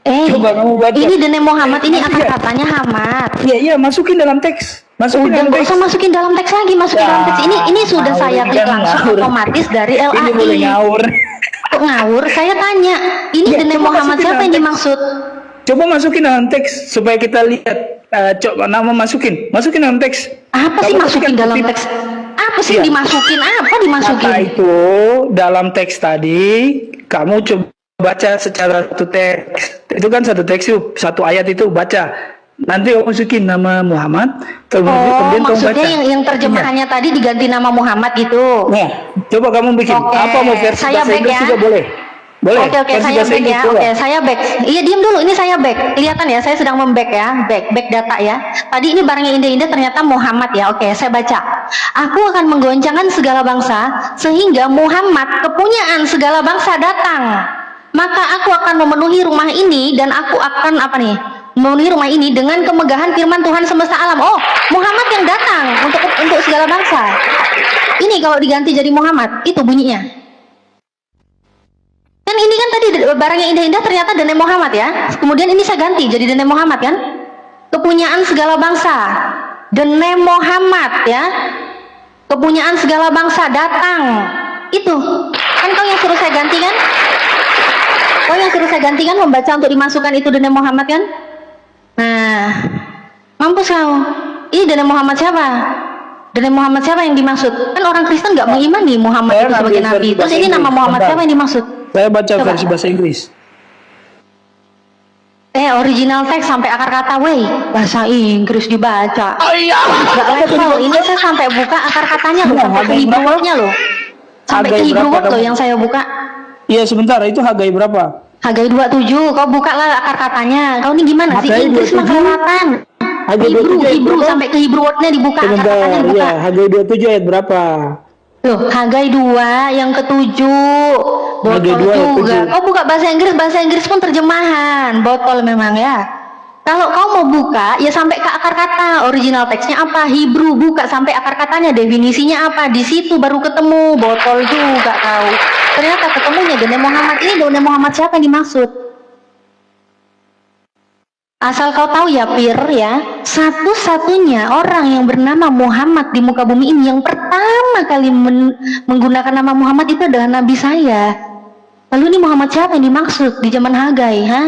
Coba kamu baca. Ini the name Muhammad, ini akar katanya Hamad. Iya, masukin dalam teks. Masukin Udah dalam nggak teks. usah masukin dalam teks lagi, masukin dalam teks. Ini sudah saya klik langsung otomatis dari LAI. Ini boleh ngawur. Kok ngawur? Saya tanya, ini Ya, the name coba Muhammad masukin siapa dalam yang teks. dimaksud? Coba masukin dalam teks supaya kita lihat. Coba nama masukin dalam teks. Apa sih Kamu masukin masukkan dalam ketik. teks? Apa sih Iya. dimasukin? Apa dimasukin? Kata itu dalam teks tadi, kamu coba baca secara satu teks. Itu kan satu teks tuh, satu ayat itu baca. Nanti kamu masukin nama Muhammad, kemudian kamu Maksudnya baca. yang terjemahannya tadi diganti nama Muhammad gitu. Nah, coba kamu bikin. Oke, Apa mau versi saya bahasa back Inggris ya. juga boleh. Boleh. Oke, versi saya bahasa back Inggris ya. coba. Oke, saya back. Iya, diam dulu. Ini saya back. Kelihatan ya, saya sedang memback ya. Back data ya. Tadi ini barangnya indah-indah ternyata Muhammad ya. Oke, saya baca. Aku akan menggoncangkan segala bangsa sehingga Muhammad kepunyaan segala bangsa datang. Maka aku akan memenuhi rumah ini dan aku akan apa nih? Memenuhi rumah ini dengan kemegahan firman Tuhan semesta alam. Oh, Muhammad yang datang untuk segala bangsa. Ini kalau diganti jadi Muhammad, itu bunyinya. Kan ini kan tadi barang yang indah-indah ternyata the name Muhammad ya. Kemudian ini saya ganti jadi the name Muhammad kan. Kepunyaan segala bangsa. The name Muhammad ya. Kepunyaan segala bangsa datang. Itu. Kan kau yang suruh saya ganti kan? Kau yang suruh saya ganti kan membaca untuk dimasukkan itu the name Muhammad kan? Nah, mampus kau. Ini the name Muhammad siapa? The name Muhammad siapa yang dimaksud? Kan orang Kristen nggak mengimani Muhammad Saya itu sebagai ngambil nabi. versi Terus bahasa ini nama Inggris. Muhammad Bentar. siapa yang dimaksud? Saya baca Coba. versi bahasa Inggris. Original teks sampai akar kata, wey, bahasa Inggris dibaca. Nggak level. Ini saya sampai buka akar katanya loh, sampai ke Hebrew word-nya loh. Sampai ke Hagai Hebrew berapa word loh kamu? yang saya buka. Iya, sebentar. Itu Hagai berapa? Hagai 27, kau buka lah akar katanya. Kau ini gimana sih? Hagai Inggris mah 27? kelewatan. Hagai 27 ayat Hebrew berapa? sampai ke Hebrew word-nya dibuka, akar katanya Sebentar. dibuka. Iya, Hagai 27 ayat berapa? Loh, Hagai 2 yang ketujuh. Hagai Botol 2 ayat juga. 7. Kau buka bahasa Inggris pun terjemahan. Botol memang ya. Kalau kau mau buka, ya sampai ke akar kata. Original teksnya apa? Hebrew, buka sampai akar katanya. Definisinya apa? Di situ baru ketemu. Botol juga kau. Ternyata ketemunya the name Muhammad. Ini the name Muhammad siapa yang dimaksud? Asal kau tahu ya, Pir ya, satu-satunya orang yang bernama Muhammad di muka bumi ini yang pertama kali menggunakan nama Muhammad itu adalah Nabi saya. Lalu ini Muhammad siapa yang dimaksud di zaman Hagai, ha?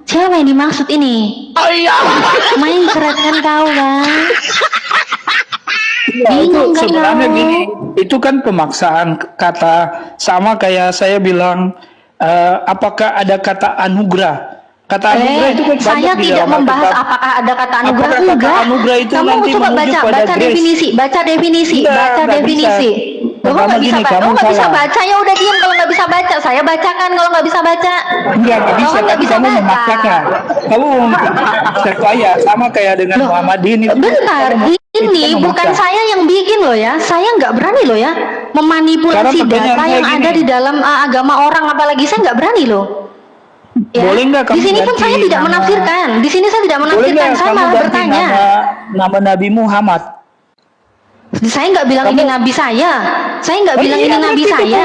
Siapa yang dimaksud ini? Main keren kan kau kan? Ya, itu Bingung kan sebenarnya kau? gini, itu kan pemaksaan kata, sama kayak saya bilang, apakah ada kata anugerah? Kata anugerah itu kan saya banyak di tidak dalam membahas Alkitab. apakah ada kata anugerah. Apakah kata Enggak. anugerah itu Kamu nanti coba menuju baca, pada baca grace? definisi, baca definisi, Enggak, baca enggak definisi. bisa. Loh, kok Pertama nggak bisa gini, baca? kamu Oh, nggak bisa salah. baca, ya udah diam kalau nggak bisa baca. Saya bacakan kalau nggak bisa baca. Enggak Kau bisa, kan nggak tapi bisa kamu baca. memaksakan. Kamu saya sama kayak dengan Loh, Muhammadin itu. Bentar, Kamu ini kan bukan memaksa. saya yang bikin loh ya. Saya nggak berani loh ya memanipulasi Sekarang data pertanyaannya yang ada gini. di dalam agama orang, apalagi saya nggak berani loh. Ya. Boleh nggak kamu Di sini pun ganti saya tidak nama- menafsirkan. Di sini saya tidak Boleh menafsirkan. nggak Saya kamu malah ganti bertanya. nama Nabi Muhammad? Saya nggak bilang ini nabi saya. Saya nggak bilang Iya, ini nabi berarti saya.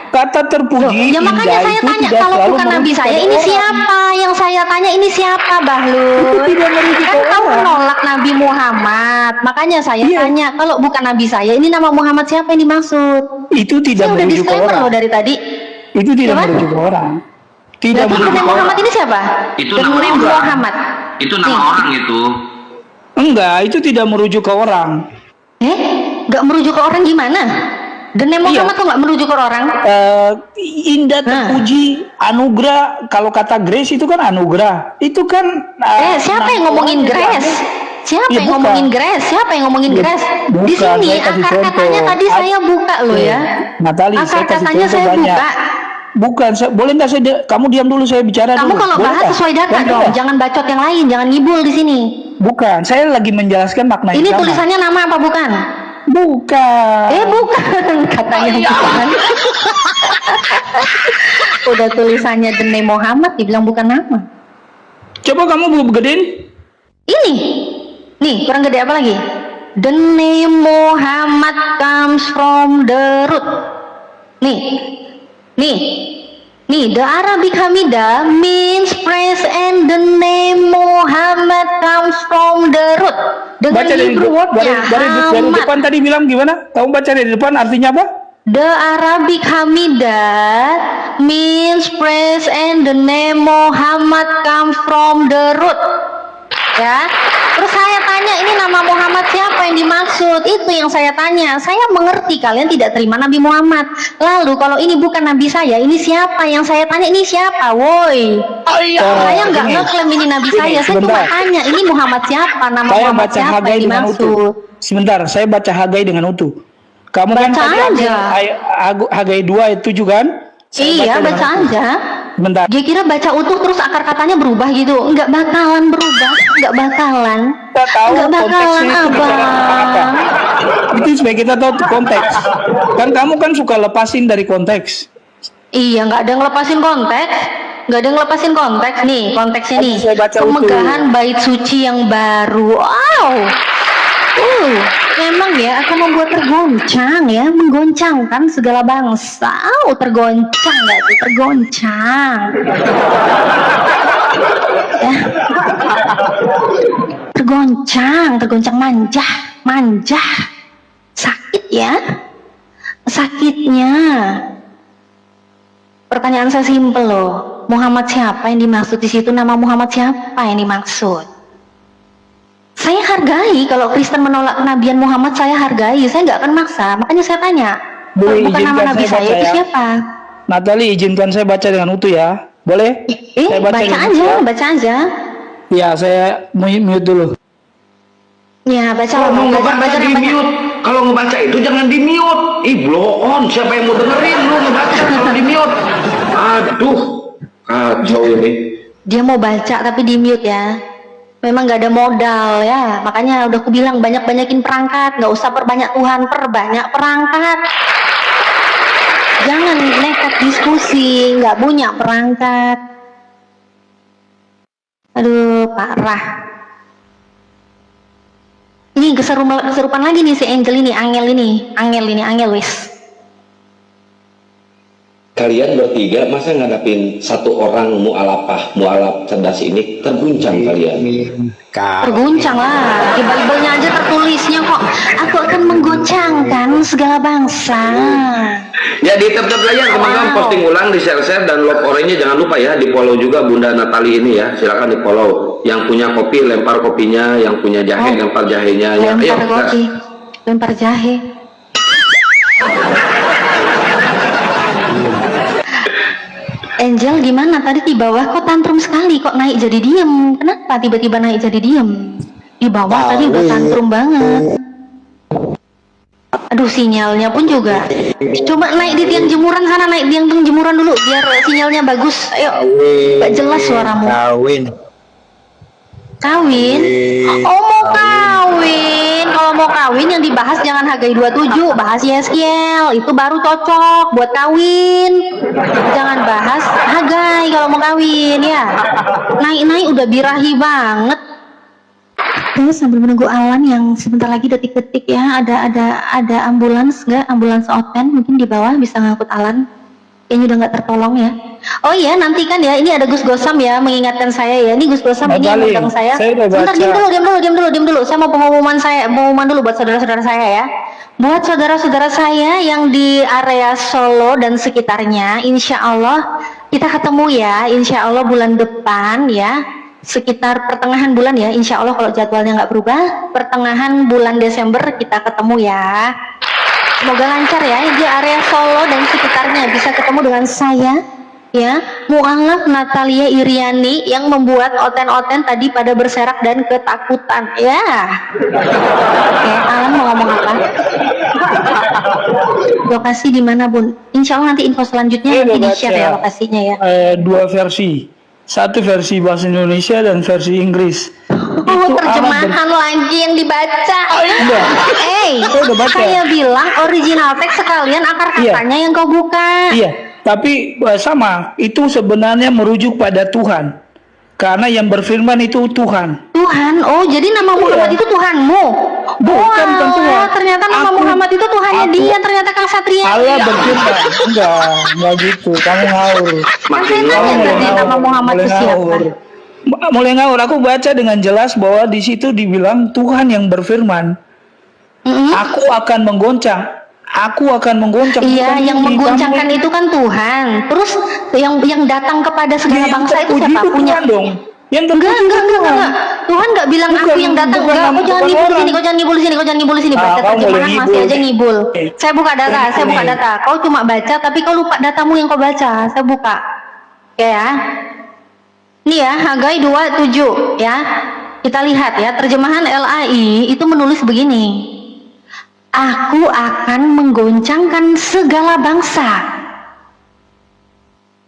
Kata terpuji, Loh, ya makanya indah saya itu tanya, tidak kalau selalu bukan nabi merujuk saya, pada ini orang. siapa? Yang saya tanya ini siapa, Bahlul? Itu tidak merujuk Kan ke kau orang. menolak Nabi Muhammad. Makanya saya Iya. tanya, kalau bukan nabi saya, ini nama Muhammad siapa yang dimaksud? Itu tidak Saya udah merujuk ke disclaimer orang. loh dari tadi. Itu tidak Gimana? merujuk ke orang. Tidak Berarti merujuk Nabi ke Muhammad orang. ini siapa? Itu The nama name orang. Muhammad. Itu nama Nih. orang itu. Enggak, itu tidak merujuk ke orang. Nggak merujuk ke orang gimana? The name Iya. Muhammad kok nggak merujuk ke orang? Indah, terpuji, anugerah. Kalau kata grace itu kan anugerah. Itu kan Siapa nama yang ngomongin orang grace? Siapa Iya, yang bukan. ngomongin grace? Siapa yang ngomongin Bukan, grace? Di sini saya kasih akar contoh. katanya tadi saya buka loh ya. Natali, Akar saya kasih katanya contoh saya banyak. buka. Bukan, boleh nggak kamu diam dulu, saya bicara Kamu dulu. kalau Boleh bahas nggak? sesuai data Boleh dong, nggak? jangan bacot yang lain, jangan ngibul di sini. Bukan, saya lagi menjelaskan makna Ini yang sama. tulisannya nama apa bukan? Bukan. Bukan, katanya bukan. Udah tulisannya The Name Muhammad, dibilang bukan nama. Coba kamu gedein. Ini, nih kurang gede apa lagi? The name Muhammad comes from the root. Nih, the Arabic Hamidah means praise and the name Muhammad comes from the root. Dengan Baca dari Hebrew wordnya dari Hamad. depan tadi bilang gimana? Kamu baca dari depan artinya apa? The Arabic Hamidah means praise and the name Muhammad comes from the root. Ya. Terus saya tanya, ini nama Muhammad siapa yang dimaksud? Itu yang saya tanya. Saya mengerti kalian tidak terima Nabi Muhammad. Lalu kalau ini bukan Nabi saya, ini siapa? Yang saya tanya ini siapa? Woi. Saya nggak ngeklaim ini Nabi saya. Saya cuma tanya, ini Muhammad siapa? Nama Saya Muhammad baca siapa Hagai yang dengan dimaksud? utuh. Sebentar, saya baca Hagai dengan utuh. Kamu kan Baca tadi aja. Hagai 2 ayat 7 kan? Saya Iya, dengan baca utuh. aja. Sebentar. Dia kira baca utuh terus akar katanya berubah gitu. Nggak bakalan berubah, nggak bakalan. Kita tahu Nggak bakalan, konteksnya itu bicara tentang apa. Abang. Itu supaya kita tahu konteks. Kan kamu kan suka lepasin dari konteks. Iya, nggak ada ngelepasin konteks. Nggak ada ngelepasin konteks. Nih, konteksnya nih. Saya baca Kemegahan bait suci yang baru. Wow. Memang ya akan membuat tergoncang ya, menggoncangkan segala bangsa. Tergoncang nggak tuh? Tergoncang. Ya. Tergoncang manja. Sakit ya. Sakitnya. Pertanyaan saya simpel loh. Muhammad siapa yang dimaksud di situ? Nama Muhammad siapa yang dimaksud? Saya hargai kalau Kristen menolak kenabian Muhammad, saya hargai. Saya nggak akan maksa. Makanya saya tanya, Boleh bukan nama izinkan Nabi saya saya baca itu ya? siapa? Natali, izinkan saya baca dengan utuh ya. Boleh? Saya Baca dengan aja, utuh. baca aja. Ya, saya mute dulu. Ya, baca Kalau mau belajar ngebaca di banyak. mute, kalau ngebaca itu jangan di mute. Blow on. Siapa yang mau dengerin lu ngebaca kalau di mute? Aduh, kacau ini. Dia mau baca tapi di mute ya. Memang nggak ada modal ya. Makanya udah aku bilang banyakin perangkat, nggak usah perbanyak Tuhan, perbanyak perangkat. Jangan nekat diskusi, nggak punya perangkat. Aduh, parah. Ini keserupan lagi nih si Angel ini, Angel wis. Kalian bertiga masa ngadapin satu orang mu'alaf cerdas ini terguncang kalian. Terguncang lah, di Bible-nya aja tertulisnya kok. Aku akan menggoncangkan segala bangsa. Ya di tetap aja teman-teman posting ulang, di share dan love orange jangan lupa ya, di follow juga Bunda Natali ini ya, silakan di follow. Yang punya kopi lempar kopinya, yang punya jahe lempar jahenya ya. Ayo, Lempar jahe. Angel gimana tadi di bawah kok tantrum sekali, kok naik jadi diem? Kenapa tiba-tiba naik jadi diem? Di bawah tadi udah tantrum banget. Aduh, sinyalnya pun juga. Coba naik di tiang jemuran sana, naik tiang jemuran dulu biar sinyalnya bagus. Ayo. Gak jelas suaramu. Kawin? Oh, mau kawin. Kalau mau kawin yang dibahas jangan Hagai 27, bahas Yeskiel. Itu baru cocok buat kawin. Jangan bahas Hagai kalau mau kawin ya. Naik-naik udah birahi banget. Saya sambil menunggu Alan yang sebentar lagi detik-detik ya, ada ambulans nggak? Ambulans oten mungkin di bawah bisa ngangkut Alan. Kayaknya udah nggak tertolong ya. Oh iya, nanti kan ya, ini ada Gus Gosam ya mengingatkan saya ya. Ini Gus Gosam ini yang undang saya. Sebentar, diam dulu. Saya mau pengumuman dulu buat saudara-saudara saya ya. Buat saudara-saudara saya yang di area Solo dan sekitarnya, insya Allah kita ketemu ya, insya Allah bulan depan ya. Sekitar pertengahan bulan ya, insya Allah kalau jadwalnya nggak berubah, pertengahan bulan Desember kita ketemu ya. Semoga lancar ya di area Solo dan sekitarnya, bisa ketemu dengan saya ya, Mu'alaf Natalia Iriani yang membuat oten-oten tadi pada berserak dan ketakutan ya. Oke, Alan mau ngomong apa? Lokasi di mana, Bun? Insya Allah nanti info selanjutnya nanti di-share ya lokasinya ya. Dua versi. Satu versi bahasa Indonesia dan versi Inggris. Itu terjemahan lagi yang dibaca. Enggak. Saya udah baca. Saya bilang original teks sekalian akar Iya. katanya yang kau buka. Iya, tapi sama, itu sebenarnya merujuk pada Tuhan. Karena yang berfirman itu Tuhan. Tuhan, oh jadi nama Muhammad itu Tuhanmu? Bukan Tuhan. Ternyata nama Muhammad itu Tuhannya dia, ternyata Kang Satria. Allah berfirman. Enggak gitu. Kamu ngawur. Kan saya tanya tadi nama Muhammad itu siapa? Mulai ngawur. Aku baca dengan jelas bahwa di situ dibilang Tuhan yang berfirman. Aku akan menggoncang. Iya, Bukan yang di menggoncangkan kamu. itu kan Tuhan. Terus yang datang kepada segala Yang bangsa itu terpuji siapa? itu Punya? Tuhan dong. Yang Enggak. terpuji itu Tuhan. Tuhan nggak bilang Bukan, aku yang datang. bukan Enggak, nama- kau jangan bukan ngibul orang. sini, kau jangan ngibul sini, kau jangan ngibul sini. Baca Kamu boleh terjemahan masih ngibul. aja ngibul. Saya buka data, Ini. saya buka data. Kau cuma baca, tapi kau lupa datamu yang kau baca. Saya buka. Oke ya. Ini ya, Hagai 2:7 ya. Kita lihat ya, terjemahan LAI itu menulis begini. Aku akan menggoncangkan segala bangsa.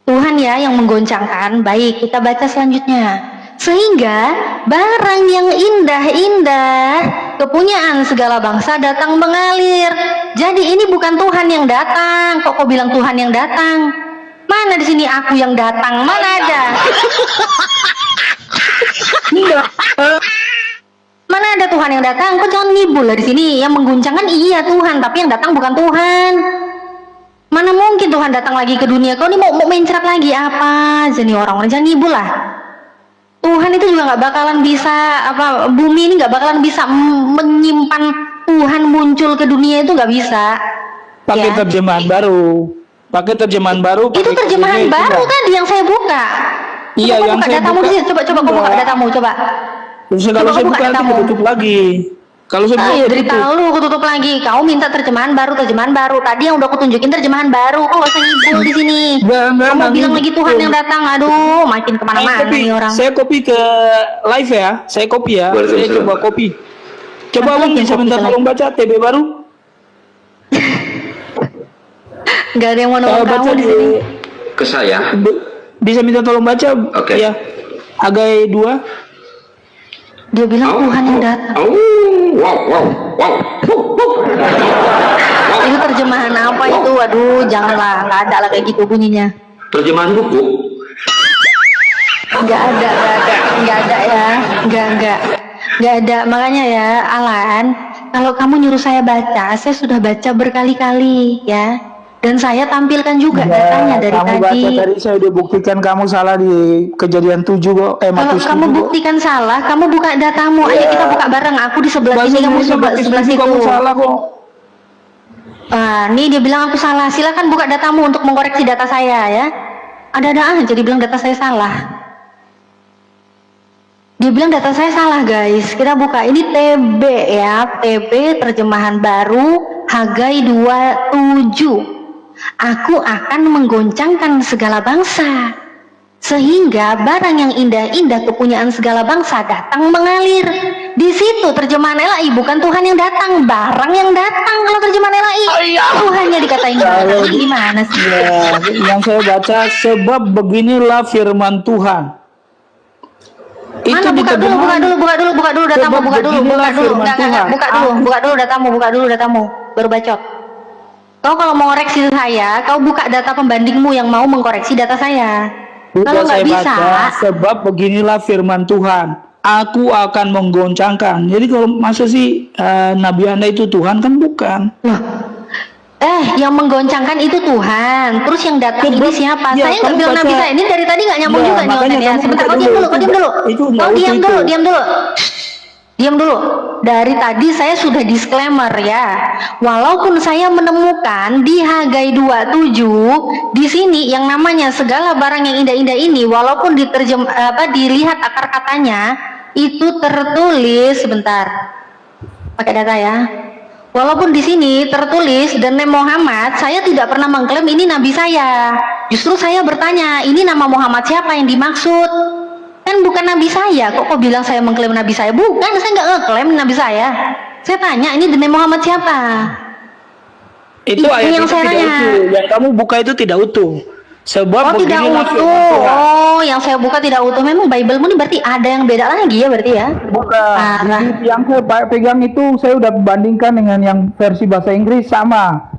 Tuhan ya yang menggoncangkan. Baik, kita baca selanjutnya. Sehingga barang yang indah-indah kepunyaan segala bangsa datang mengalir. Jadi ini bukan Tuhan yang datang. Kok kau bilang Tuhan yang datang? Mana di sini aku yang datang? Mana ada? Mana ada Tuhan yang datang? Kau jangan ngibul lah di sini. Yang mengguncangkan iya Tuhan, tapi yang datang bukan Tuhan. Mana mungkin Tuhan datang lagi ke dunia? Kau ini mau mencret lagi apa? Jadi orang-orang jangan ngibul lah. Tuhan itu juga nggak bakalan bisa bumi ini nggak bakalan bisa menyimpan Tuhan muncul ke dunia itu nggak bisa. Pakai Ya. terjemahan baru. Itu pakai terjemahan KJV, baru coba. tadi yang saya buka. Iya, Coba yang buka saya datamu buka. di sini. Coba kau buka datamu, coba. Terus kalau Coba saya buka buka nanti datamu. tutup lagi. Kalau saya buka Ya tutup. derita lu, aku tutup lagi. Kau minta terjemahan baru. Tadi yang udah aku tunjukin terjemahan baru. Kau nggak usah ngibul di sini. Enggak, Kamu nanti bilang lagi Tuhan betul. yang datang. Aduh, makin kemana-mana Copy. nih orang. Saya copy ke live ya. Saya copy ya. Boleh, Saya boleh. coba copy. Coba Nanti Abang aja bisa copy minta ke tolong baca TB baru. Gak ada yang mau nolong Baca kamu di sini. Ke saya. Bisa minta tolong baca. Oke. Ya. Hagai 2. Dia bilang Tuhan yang datang. Wow. Itu terjemahan apa itu? Aduh, janganlah. Nggak ada lah kayak gitu bunyinya. Terjemahan buku. Nggak ada ya. Nggak ada. Makanya ya, Alan, kalau kamu nyuruh saya baca, saya sudah baca berkali-kali ya. Dan saya tampilkan juga datanya dari kamu tadi. baca tadi saya udah buktikan kamu salah di Kejadian 7 kok. Kalau Matius kamu 7 kok. buktikan salah, kamu buka datamu. Ayo kita buka bareng. Aku di sebelah sini, kamu sebelah situ. Kamu salah kok. Nih dia bilang aku salah. Silakan buka datamu untuk mengkoreksi data saya ya. Ada jadi bilang data saya salah. Dia bilang data saya salah guys. Kita buka ini TB ya. TB terjemahan baru Hagai 2:7. Aku akan menggoncangkan segala bangsa. Sehingga barang yang indah-indah kepunyaan segala bangsa datang mengalir. Di situ terjemahan LAI bukan Tuhan yang datang, barang yang datang. Kalau terjemahan LAI Tuhannya dikatain datang. Gimana sih? Ya, yang saya baca sebab beginilah firman Tuhan. Mana buka dulu datamu, Sebab beginilah firman Tuhan. buka dulu datamu, baru bacot. Kau kalau mau koreksi saya, kau buka data pembandingmu yang mau mengkoreksi data saya. Kalau nggak saya bisa, baca, sebab beginilah firman Tuhan. Aku akan menggoncangkan. Jadi kalau masa sih Nabi Anda itu Tuhan kan bukan? loh, yang menggoncangkan itu Tuhan. Terus yang datang ini siapa? Ya, Saya nggak kamu bilang baca- Nabi saya. Ini dari tadi nggak nyambung Ya, juga nih makanya kontennya. kamu Sebentar, baca kau diam dulu. dulu. Itu nggak Kau diam utuh dulu, itu. diam dulu. Dari tadi saya sudah disclaimer ya. Walaupun saya menemukan di Hagai 2:7 di sini yang namanya segala barang yang indah-indah ini, walaupun dilihat akar katanya itu tertulis sebentar. Pakai data ya. Walaupun di sini tertulis dan Muhammad, saya tidak pernah mengklaim ini nabi saya. Justru saya bertanya, ini nama Muhammad siapa yang dimaksud? Kan bukan nabi saya. Kok bilang saya mengklaim nabi saya? Bukan, saya nggak ngeklaim nabi saya. Saya tanya, ini the name Muhammad siapa? Itu Itu ayat yang itu saya tidak tanya. utuh. Yang kamu buka itu tidak utuh. Sebab Oh, tidak beginilah utuh. firman Tuhan. Oh, yang saya buka tidak utuh. Memang Bible-mu ini berarti ada yang beda lagi ya berarti ya? Bukan. Parah. Jadi yang saya pegang itu saya udah bandingkan dengan yang versi bahasa Inggris sama.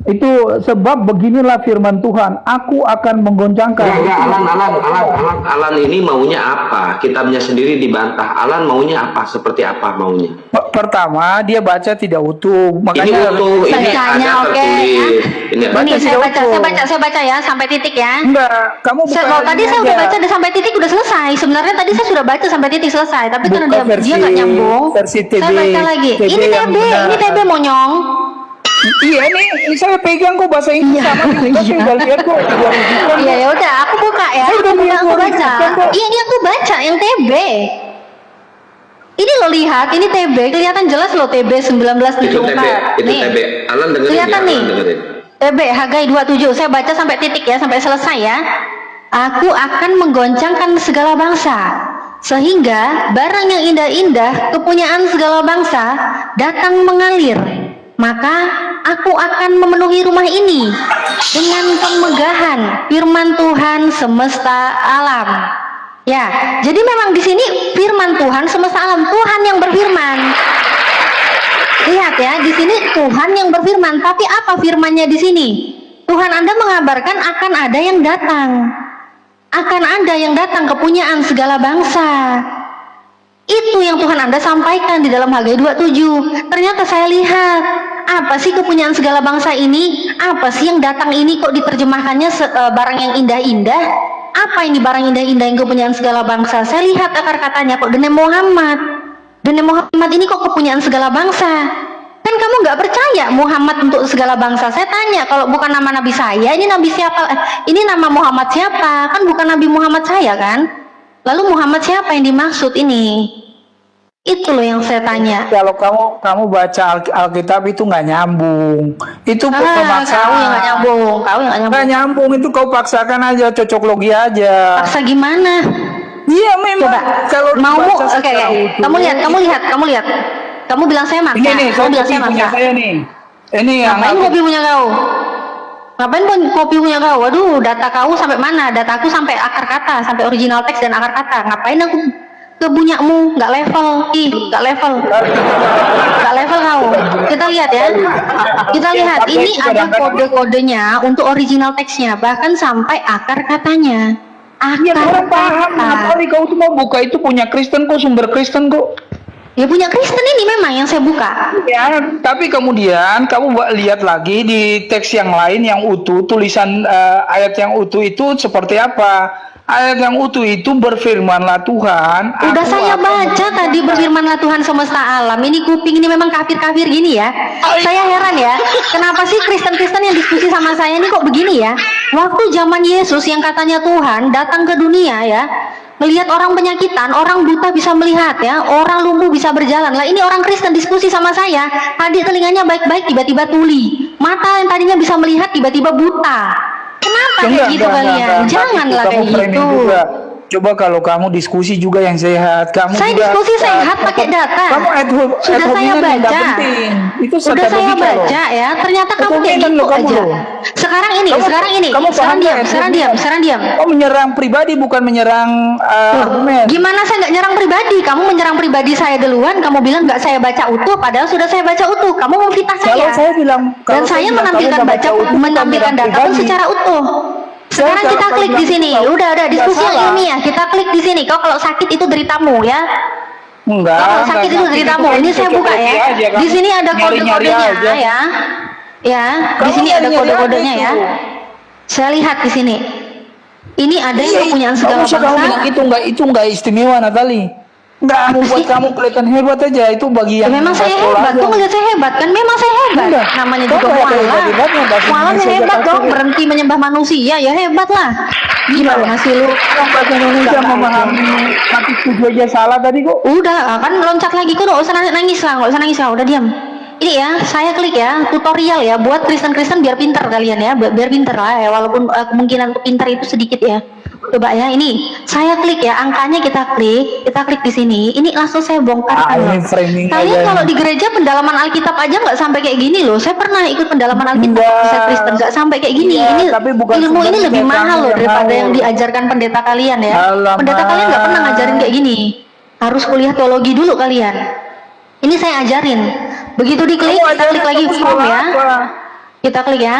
Itu sebab beginilah firman Tuhan, aku akan menggoncangkan. Alan ini maunya apa? Kitabnya sendiri dibantah. Alan maunya apa? Seperti apa maunya? Pertama, dia baca tidak utuh. Ini Makanya utuh, ini Bacanya, ada oke, tertulis. ya. Ini ada. Ini saya tidak baca, utuh. saya baca ya sampai titik ya. enggak, kamu buka Kalau tadi ini saya udah aja. baca dan sampai titik udah selesai. Sebenarnya tadi saya sudah baca sampai titik selesai, tapi karena Buka dia nggak nyambung. versi TB, Saya baca lagi. TB Ini yang TB, benar. ini TB monyong. Iya ini saya pegang kok bahasa Inggris Iya, sama juga saya udah lihat kok. Iya ya udah, aku buka ya. Saya udah Aku buka, lihat aku dari baca. bukan kok. Iya ini aku baca yang TB. Ini lo lihat, ini TB kelihatan jelas lo TB 1974. Itu TB, itu Nih. TB. Alan dengerin Kelihatan ya, nih. Alan dengerin. TB Hagai 27. Saya baca sampai titik ya, sampai selesai ya. Aku akan menggoncangkan segala bangsa, sehingga barang yang indah-indah kepunyaan segala bangsa datang mengalir. Maka aku akan memenuhi rumah ini dengan kemegahan firman Tuhan semesta alam. Ya, jadi memang di sini firman Tuhan semesta alam, Tuhan yang berfirman. Lihat ya, di sini Tuhan yang berfirman. Tapi apa firmannya di sini? Tuhan Anda mengabarkan akan ada yang datang. Akan ada yang datang kepunyaan segala bangsa. Itu yang Tuhan Anda sampaikan di dalam Hagai 27. Ternyata saya lihat, apa sih kepunyaan segala bangsa ini? Apa sih yang datang ini kok diterjemahkannya barang yang indah-indah? Apa ini barang indah-indah yang kepunyaan segala bangsa? Saya lihat akar katanya kok Dene Muhammad. Dene Muhammad ini kok kepunyaan segala bangsa. Kan kamu nggak percaya Muhammad untuk segala bangsa. Saya tanya, kalau bukan nama Nabi saya, ini Nabi siapa? Ini nama Muhammad siapa? Kan bukan Nabi Muhammad saya kan? Lalu Muhammad siapa yang dimaksud ini? Itu loh yang saya tanya. Kalau kamu baca Alkitab itu nggak nyambung. Itu Kau yang pemaksaan. nggak nyambung, kau yang nggak nyambung. Nggak nyambung itu kau paksakan aja, cocok logi aja. Paksa gimana? Iya memang. Coba, Kalau mau dibaca oke, secara utuh- kamu lihat. Kamu bilang saya maksa. Ini nih, Kamu bilang saya kopi punya maksa. saya nih. Ini yang Ngapain kopi punya kau? Ngapain kopi punya kau? Waduh, data kau sampai mana? Dataku sampai akar kata, sampai original teks dan akar kata. Ngapain aku ke punyamu? Nggak level, nggak level. Nggak level kau. Kita lihat ya. Kita lihat. Ini ada kode-kodenya untuk original teksnya, bahkan sampai akar katanya. Ya Akar orang paham, kata. kali kau tuh mau buka itu punya Kristen kok, sumber Kristen kok. Ya punya Kristen ini memang yang saya buka. Ya, tapi kemudian kamu lihat lagi di teks yang lain yang utuh, tulisan ayat yang utuh itu seperti apa? Ayat yang utuh itu berfirmanlah Tuhan. Udah aku saya akan baca tadi berfirmanlah Tuhan semesta alam. Ini kuping ini memang kafir-kafir gini ya. Saya heran ya. Kenapa sih Kristen-Kristen yang diskusi sama saya ini kok begini ya? Waktu zaman Yesus yang katanya Tuhan datang ke dunia ya, melihat orang penyakitan, orang buta bisa melihat ya, orang lumpuh bisa berjalan. Lah ini orang Kristen diskusi sama saya, tadi telinganya baik-baik tiba-tiba tuli, mata yang tadinya bisa melihat tiba-tiba buta. Kenapa kayak gitu kalian? Janganlah Kamu kayak framing gitu. juga. Coba kalau kamu diskusi juga yang sehat. Kamu Saya juga, diskusi sehat pakai data. Kamu Sudah saya baca. Itu Sudah saya baca ya. Ternyata kamu kayak gitu aja. Sekarang ini. Sekarang diam. Kamu menyerang pribadi bukan menyerang argumen. Gimana saya nggak nyerang pribadi? Kamu menyerang pribadi saya duluan. Kamu bilang nggak saya baca utuh, padahal sudah saya baca utuh. Kamu memfitnah saya. Kalau saya bilang, Dan saya menampilkan menampilkan data pun secara utuh. Sekarang kita klik di sini. Udah diskusi yang ilmiah. Kita klik di sini. Kau kalau sakit itu deritamu ya. Enggak. Kalau sakit itu deritamu. Ini saya buka ya. Di sini ada kode-kodenya ya. Ya, di sini ada kode-kodenya ya. Saya lihat di sini. Ini ada yang kepunyaan segala Kamu bilang bangsa. itu enggak istimewa Natali. Enggak membuat kamu kelihatan hebat aja, itu bagi Ya, yang memang saya sekolah hebat. aja. Tuh ngeliat saya hebat kan? Memang saya hebat. Enggak. Namanya Kok juga kayak mualah. hebat-hebatnya bahasa Mualahnya Indonesia hebat aja dong. pasti. Berhenti menyembah manusia ya hebat lah. Gimana sih lu? Orang bahasa Indonesia memahami mati tujuh aja salah tadi kok. Udah kan loncat lagi kok. Nggak usah nangis lah. Nggak usah nangis lah. Udah diam. Ini ya, saya klik ya tutorial ya buat Kristen-Kristen biar pinter kalian ya, biar pinter lah ya, walaupun kemungkinan untuk pinter itu sedikit ya. Coba ya, ini saya klik ya, angkanya kita klik di sini. Ini langsung saya bongkar. Ini framing Kalian aja. kalau di gereja pendalaman Alkitab aja nggak sampai kayak gini loh. Saya pernah ikut pendalaman Alkitab Enggak. saya Kristen, nggak sampai kayak gini. Iya, Ini tapi bukan ilmu ini sebenarnya lebih kayak mahal kamu loh yang daripada mau. yang diajarkan pendeta kalian ya. Alamak. Pendeta kalian nggak pernah ngajarin kayak gini. Harus kuliah teologi dulu kalian. Ini saya ajarin. Begitu diklik, kita klik lagi from ya. Kita klik ya.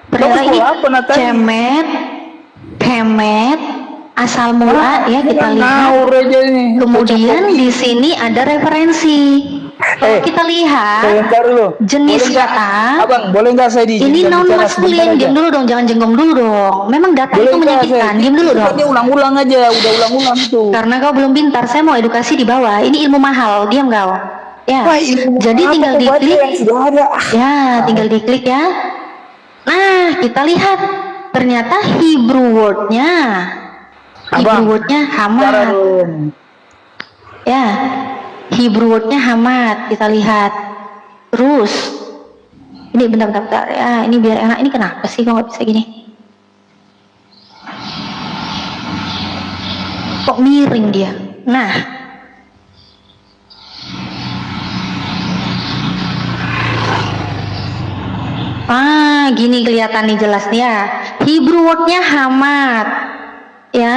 Ternyata ini sekolah apa, Natali? kemet, asal mula ya kita lihat. Ngawur aja ini. Kemudian di sini ada referensi. Kalau kita lihat Sebentar dulu. jenis Boleh nggak? kata, Abang, boleh nggak saya ini diizinkan non bicara sebentar maskulin. aja? Diam dulu dong, jangan jengong dulu dong. Memang data Boleh itu nggak menyakitkan. Diam dulu dong. Sifatnya ulang-ulang aja, udah ulang-ulang itu. Karena kau belum pintar, saya mau edukasi di bawah. Ini ilmu mahal, diam kau. Ya. Wah, ilmu Jadi apa tinggal kau baca diklik. yang sudah ada? Ya, tinggal diklik ya. Nah, kita lihat ternyata Hebrew word-nya. Hebrew word-nya Cara hamat. dong. Ya, Hebrew word-nya hamat. Kita lihat. Terus, ini bentar-bentar ya. Ini biar enak. Ini kenapa sih kok nggak bisa gini? Kok miring dia? Nah, gini kelihatan nih jelas nih ya. Hebrew word-nya hamat. Ya.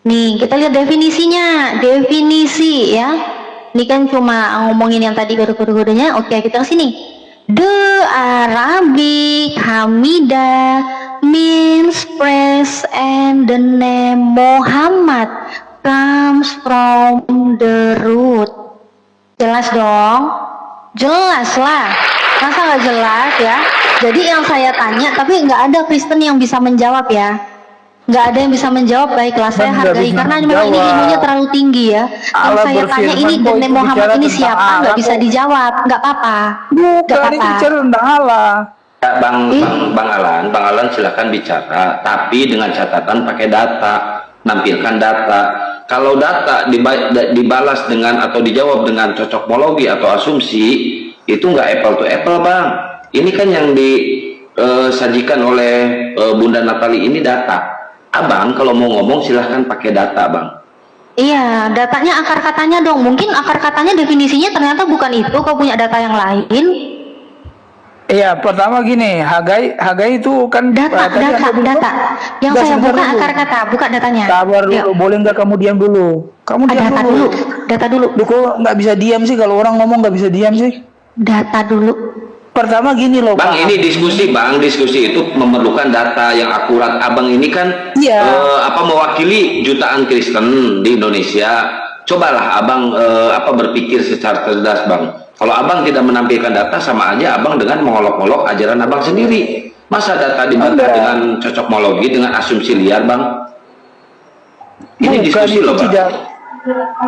Nih, kita lihat definisinya. Definisi ya. Ini kan cuma ngomongin yang tadi kode-kodenya. Oke, kita ke sini. The Arabic Hamidah means praise and the name Muhammad comes from the root. Jelas dong? Jelas lah. Masa nggak jelas ya? Jadi yang saya tanya, tapi nggak ada Kristen yang bisa menjawab ya. Nggak ada yang bisa menjawab. Baiklah, saya Nggak hargai bisa karena memang ini menjawab. ilmunya terlalu tinggi ya. Kalau Allah saya tanya berfirman ini kok dan itu Muhammad bicara ini tentang siapa, Allah nggak bisa kok. dijawab. Nggak apa-apa. Nggak Bukan, ini apa-apa. bicara tentang Allah. Ya, Bang Alan silakan bicara, tapi dengan catatan pakai data, nampilkan data. Kalau data dibalas dengan atau dijawab dengan cocokmologi atau asumsi, itu nggak apple to apple, Bang. Ini kan yang disajikan oleh Bunda Natali ini data. Abang kalau mau ngomong silahkan pakai data, Bang. Iya, datanya akar katanya dong. Mungkin akar katanya definisinya ternyata bukan itu. Kau punya data yang lain. Iya, pertama gini, Hagai itu kan Data. Yang Udah, saya sebentar buka dulu. akar kata, buka datanya. Sabar dulu, Yuk. boleh nggak kamu diam dulu? Kamu diam Data dulu. dulu. Data dulu. Lu kok nggak bisa diam sih kalau orang ngomong nggak bisa diam sih? Data dulu. Pertama gini loh, Bang, Pak. ini diskusi, Bang. Diskusi itu memerlukan data yang akurat. Abang ini kan Iya. mewakili jutaan Kristen di Indonesia. Cobalah Abang berpikir secara cerdas, Bang. Kalau Abang tidak menampilkan data, sama aja Abang dengan mengolok-olok ajaran Abang sendiri. Masa data dibantah dengan cocokmologi, dengan asumsi liar, Bang? Ini Bukan, diskusi itu loh, Bang. tidak.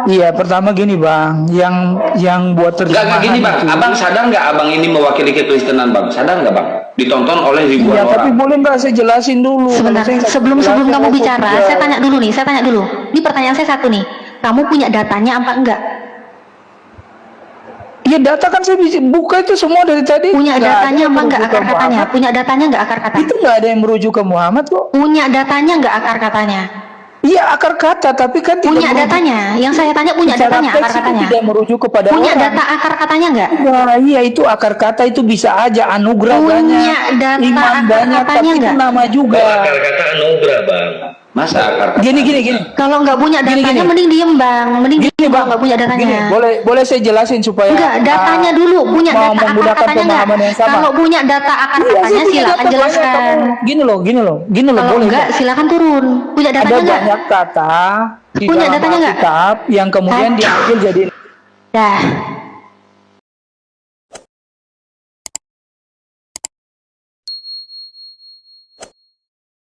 Iya, pertama gini, Bang. Yang buat Enggak gini, Bang. itu- Abang sadar nggak Abang ini mewakili kekristenan, Bang? Sadar nggak, Bang? Ditonton oleh ribuan Iya, tapi orang. boleh nggak saya jelasin dulu? Sebentar, Kalau saya nggak sebelum jelasin, kamu aku bicara, tidak. saya tanya dulu nih. Ini pertanyaan saya satu nih. Kamu punya datanya apa enggak? Iya, data kan saya bisa buka itu semua dari tadi. Punya Nggak ada datanya yang apa enggak merujuk ke akar katanya? Muhammad. Punya datanya enggak akar kata? Itu nggak ada yang merujuk ke Muhammad kok. Punya datanya enggak akar katanya? Iya, akar kata, tapi kan tidak Punya merujuk- datanya. Yang saya tanya punya secara datanya, teks akar itu katanya. tidak merujuk kepada Punya orang. data akar katanya enggak? Iya, itu akar kata itu bisa aja anugerah Punya banyak, data iman akar banyak, katanya tapi itu nggak? nama juga. Kata anugerah, Bang. Masa akar kata? Gini. Kalau enggak punya Gini, datanya gini. mending diem, Bang. Mending Gini, diem Bang. kalau enggak punya Gini, datanya. boleh saya jelasin supaya Enggak, datanya dulu. Punya mau data akar menggunakan katanya enggak? pemahaman yang sama. Kalau punya data akar Iya, saya katanya punya silakan data banyak, jelaskan. kamu. Gini loh, Kalau boleh. enggak silakan turun. Punya Ada datanya enggak? banyak kata di Punya dalam datanya nggak? Alkitab yang kemudian Ada. diambil jadi Dah.